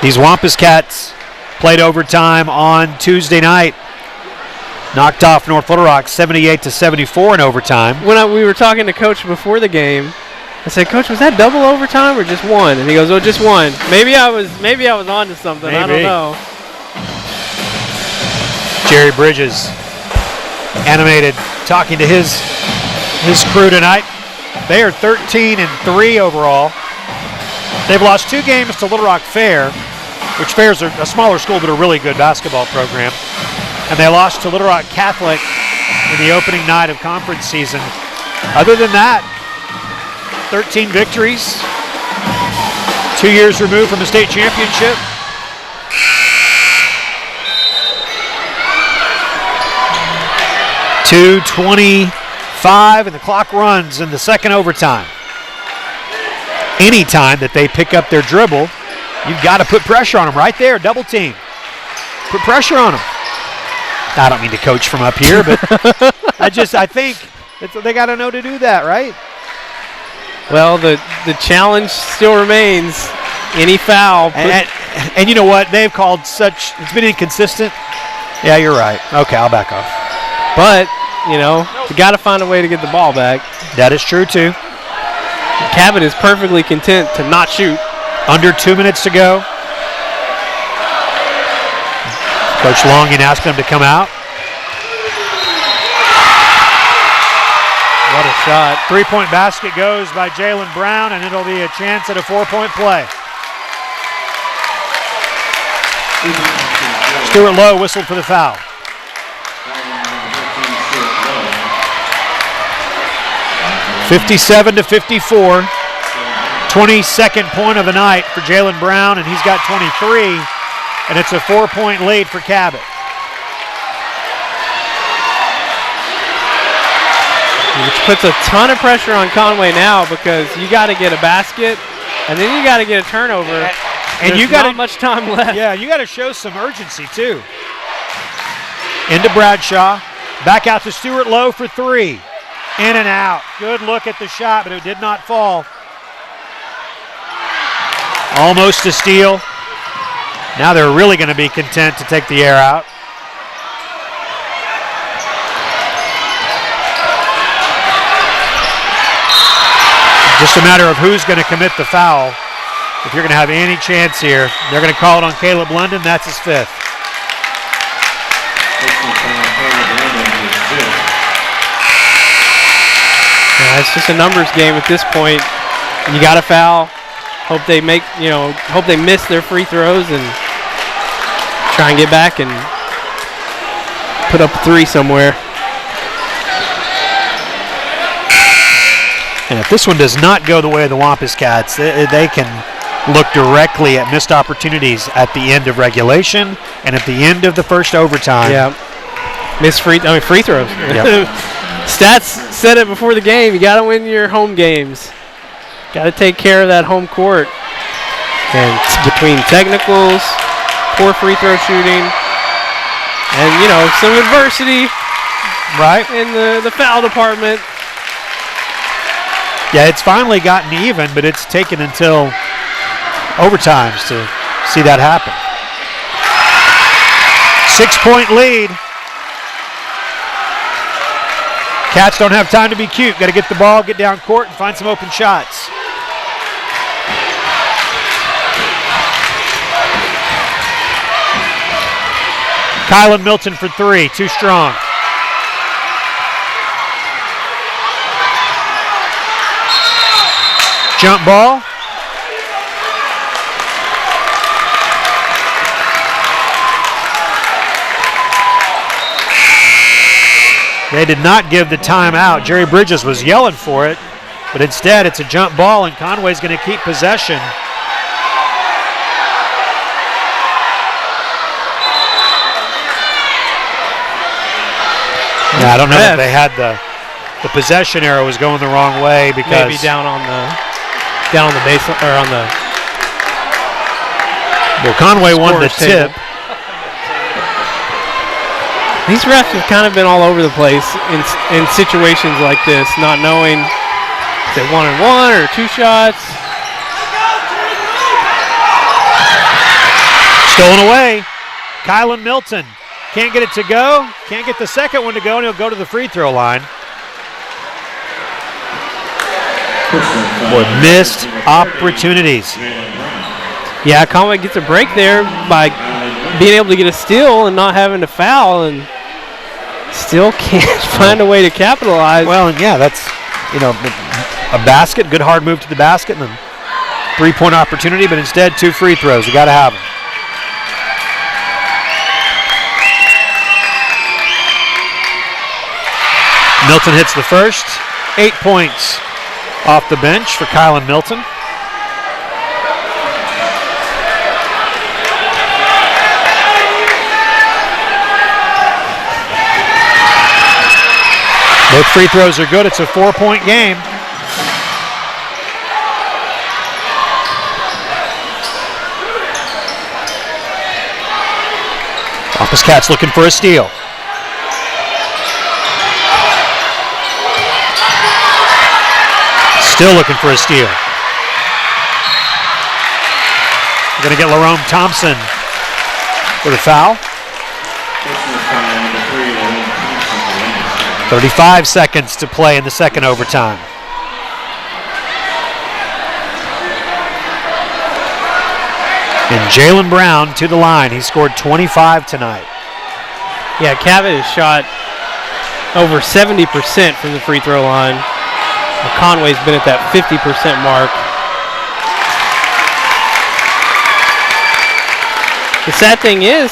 These Wampus Cats played overtime on Tuesday night. Knocked off North Little Rock 78-74 in overtime. When we were talking to Coach before the game, I said, Coach, was that double overtime or just one? And he goes, oh, just one. Maybe I was on to something. Maybe. I don't know. Jerry Bridges, animated, talking to his crew tonight. They are 13-3 overall. They've lost 2 games to Little Rock Fair, which Fair is a smaller school but a really good basketball program. And they lost to Little Rock Catholic in the opening night of conference season. Other than that, 13 victories, 2 years removed from the state championship. .225, and the clock runs in the second overtime. Anytime that they pick up their dribble, you've got to put pressure on them right there, double team. Put pressure on them. I don't mean to coach from up here, but I think they got to know to do that, right? Well, the challenge still remains. Any foul. And you know what? They've called it's been inconsistent. Yeah, you're right. Okay, I'll back off. But, you got to find a way to get the ball back. That is true, too. Cabot is perfectly content to not shoot. Under 2 minutes to go. Coach Longin asked them to come out. What a shot. 3-point basket goes by Jalen Brown, and it'll be a chance at a 4-point play. Stuart Lowe whistled for the foul. (57-54). 22nd point of the night for Jalen Brown, and he's got 23, and it's a 4-point lead for Cabot. Which puts a ton of pressure on Conway now because you got to get a basket, and then you got to get a turnover. And you got not much time left. Yeah, you got to show some urgency too. Into Bradshaw, back out to Stuart Lowe for 3. In and out. Good look at the shot, but it did not fall. Almost a steal. Now they're really going to be content to take the air out. Just a matter of who's going to commit the foul. If you're going to have any chance here, they're going to call it on Caleb London. That's his 5th. Yeah, it's just a numbers game at this point. You got to foul. Hope they miss their free throws and try and get back and put up a 3 somewhere. And if this one does not go the way of the Wampus Cats, they can look directly at missed opportunities at the end of regulation and at the end of the first overtime. Yeah, free throws. Yep. Stats said it before the game. You got to win your home games. Got to take care of that home court. And between technicals, poor free throw shooting, and some adversity, right, in the foul department. Yeah, it's finally gotten even, but it's taken until overtimes to see that happen. 6-point lead. Cats don't have time to be cute. Got to get the ball, get down court, and find some open shots. Kylan Milton for 3, too strong. Jump ball. They did not give the timeout. Jerry Bridges was yelling for it, but instead it's a jump ball, and Conway's going to keep possession. Yeah, I don't know if they had the possession arrow was going the wrong way because maybe down on the base or on the. Well, Conway won the tip. These refs have kind of been all over the place in situations like this, not knowing if they 1-on-1 or 2 shots. Stolen away. Kylan Milton can't get it to go. Can't get the second one to go, and he'll go to the free throw line. Boy, missed opportunities. Yeah, Conway gets a break there by being able to get a steal and not having to foul, and still can't find a way to capitalize. Well, and yeah, that's, a basket, good hard move to the basket, and then three-point opportunity, but instead 2 free throws. You got to have them. Milton hits the first. 8 points off the bench for Kylan Milton. Both free throws are good. It's a 4-point game. Wampus Cats looking for a steal. Still looking for a steal. We're going to get Lerome Thompson for the foul. 35 seconds to play in the second overtime. And Jalen Brown to the line. He scored 25 tonight. Yeah, Cabot has shot over 70% from the free throw line. Conway's been at that 50% mark. The sad thing is,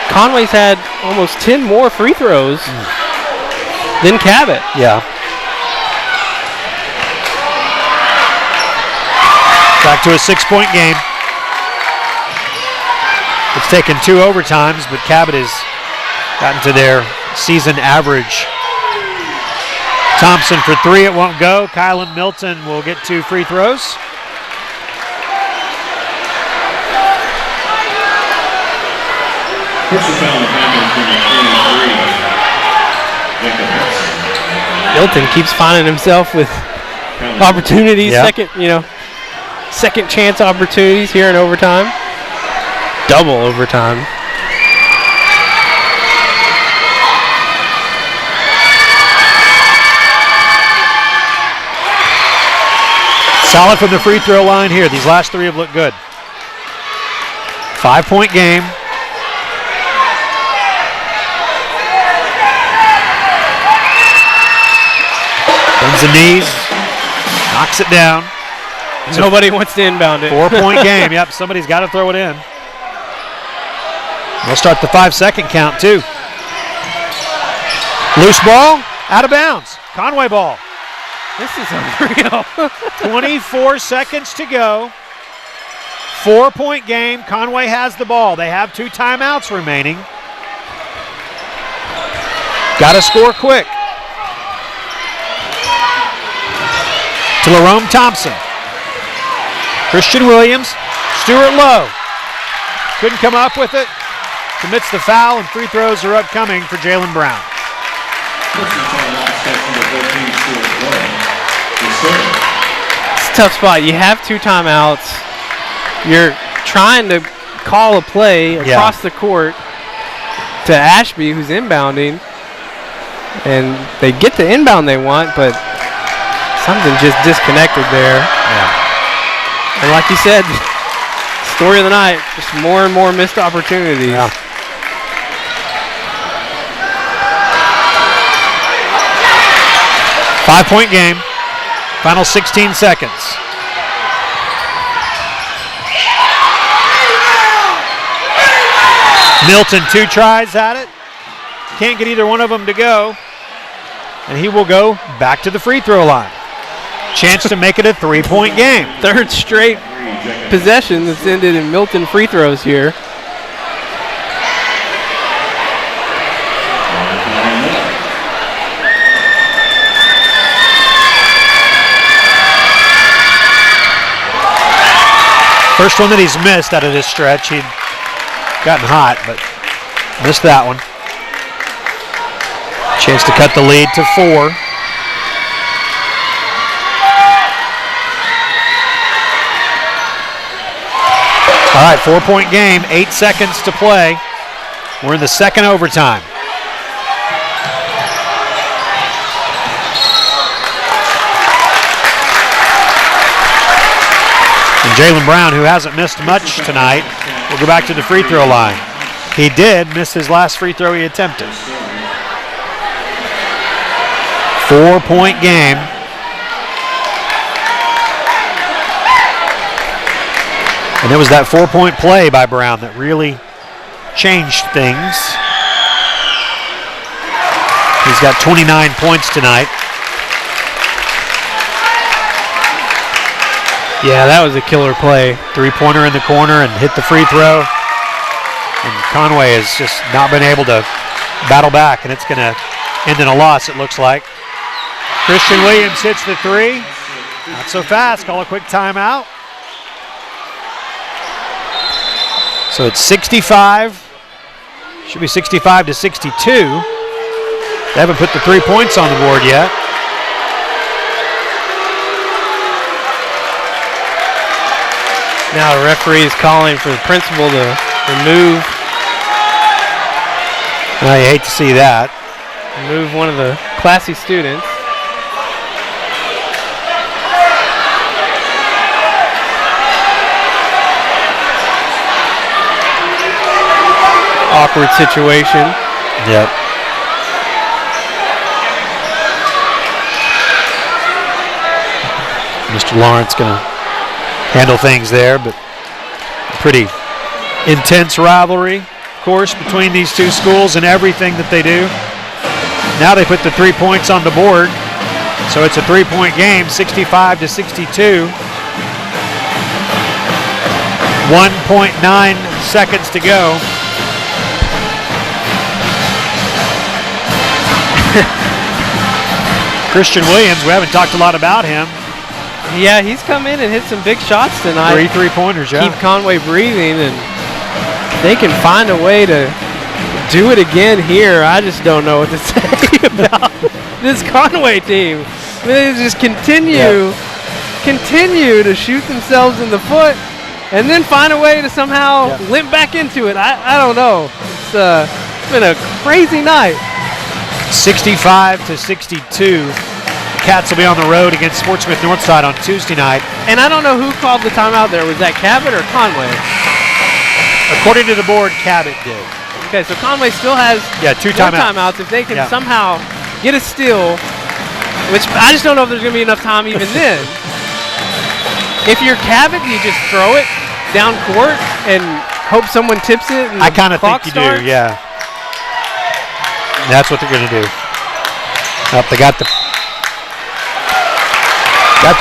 Conway's had almost 10 more free throws than Cabot. Yeah. Back to a 6-point game. It's taken 2 overtimes, but Cabot has gotten to their season average. Thompson for 3, it won't go. Kylan Milton will get 2 free throws. Milton keeps finding himself with opportunities, Yeah. second chance opportunities here in overtime. Double overtime. Solid from the free throw line here. These last 3 have looked good. 5-point game. Bends the knees, knocks it down. Nobody wants to inbound it. 4-point game. Yep, somebody's got to throw it in. We'll start the 5-second count too. Loose ball, out of bounds. Conway ball. This is unreal. 24 seconds to go. 4-point game. Conway has the ball. They have 2 timeouts remaining. Got to score quick. To Lerome Thompson. Christian Williams. Stuart Lowe. Couldn't come up with it. Commits the foul, and free throws are upcoming for Jalen Brown. It's a tough spot. You have 2 timeouts. You're trying to call a play across the court to Ashby, who's inbounding. And they get the inbound they want, but something just disconnected there. Yeah. And like you said, story of the night, just more and more missed opportunities. Yeah. Five-point game. Final 16 seconds. Milton, 2 tries at it. Can't get either one of them to go. And he will go back to the free throw line. Chance to make it a 3-point game. 3rd straight possession that's ended in Milton free throws here. First one that he's missed out of this stretch. He'd gotten hot, but missed that one. Chance to cut the lead to 4. All right, 4-point game, 8 seconds to play. We're in the second overtime. And Jalen Brown, who hasn't missed much tonight, will go back to the free throw line. He did miss his last free throw he attempted. 4-point game. And it was that 4-point play by Brown that really changed things. He's got 29 points tonight. Yeah, that was a killer play. Three-pointer in the corner and hit the free throw. And Conway has just not been able to battle back, and it's going to end in a loss, it looks like. Christian Williams hits the three. Not so fast. Call a quick timeout. So it's 65. Should be 65 to 62. They haven't put the 3 points on the board yet. Now the referee is calling for the principal to remove. Well, you hate to see that. Remove one of the classy students. Awkward situation. Yep. Mr. Lawrence going to handle things there, but a pretty intense rivalry, of course, between these two schools and everything that they do. Now they put the 3 points on the board, so it's a 3-point game, 65 to 62. 1.9 seconds to go. Christian Williams, we haven't talked a lot about him. Yeah, he's come in and hit some big shots tonight. 3 3-pointers, yeah. Keep Conway breathing, and they can find a way to do it again here. I just don't know what to say about this Conway team. I mean, they just continue to shoot themselves in the foot and then find a way to somehow limp back into it. I don't know. It's been a crazy night. 65 to 62. Cats will be on the road against Fort Smith Northside on Tuesday night. And I don't know who called the timeout there. Was that Cabot or Conway? According to the board, Cabot did. Okay, so Conway still has 2 timeouts. If they can somehow get a steal, which I just don't know if there's going to be enough time even then. If you're Cabot, you just throw it down court and hope someone tips it. And I kind of think you do, yeah. And that's what they're going to do. They got the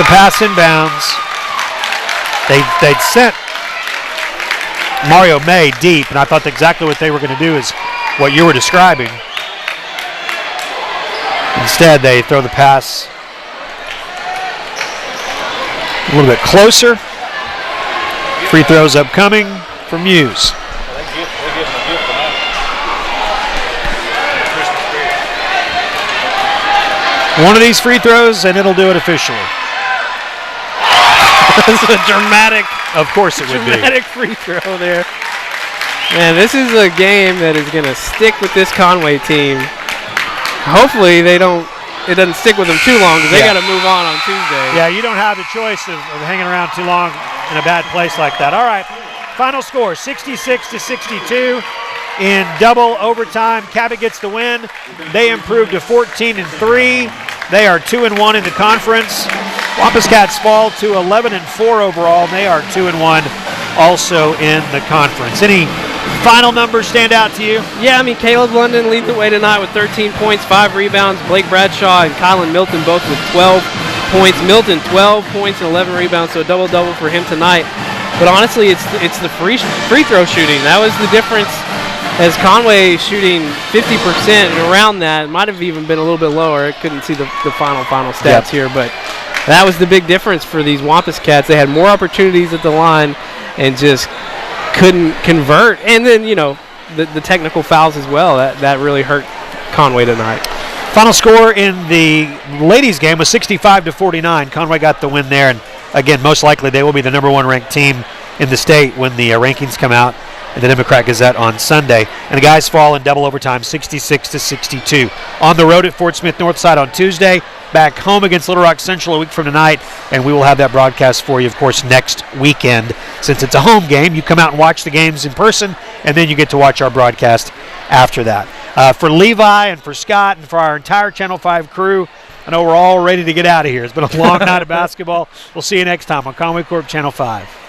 pass inbounds. They'd sent Mario May deep, and I thought exactly what they were going to do is what you were describing. Instead, they throw the pass a little bit closer. Free throws upcoming for Muse. One of these free throws, and it'll do it officially. That's a dramatic, of course it would be. Dramatic free throw there. Man, this is a game that is going to stick with this Conway team. Hopefully it doesn't stick with them too long, because they got to move on Tuesday. Yeah, you don't have the choice of hanging around too long in a bad place like that. All right, final score, 66 to 62. In double overtime, Cabot gets the win. They improve to 14-3. They are 2-1 in the conference. Wampus Cats fall to 11-4 overall, and they are 2-1 also in the conference. Any final numbers stand out to you? Yeah, I mean, Caleb London leads the way tonight with 13 points, 5 rebounds. Blake Bradshaw and Kylan Milton both with 12 points. Milton 12 points and 11 rebounds, so a double-double for him tonight. But honestly, it's the free throw shooting. That was the difference. As Conway shooting 50% and around that, it might have even been a little bit lower. I couldn't see the final stats here, but that was the big difference for these Wampus Cats. They had more opportunities at the line and just couldn't convert. And then, the technical fouls as well. That really hurt Conway tonight. Final score in the ladies' game was 65 to 49. Conway got the win there, and again, most likely they will be the number 1 ranked team in the state when the rankings come out in the Democrat Gazette on Sunday. And the guys fall in double overtime, 66 to 62. On the road at Fort Smith Northside on Tuesday, back home against Little Rock Central a week from tonight, and we will have that broadcast for you, of course, next weekend. Since it's a home game, you come out and watch the games in person, and then you get to watch our broadcast after that. For Levi and for Scott and for our entire Channel 5 crew, I know we're all ready to get out of here. It's been a long night of basketball. We'll see you next time on Conway Corp Channel 5.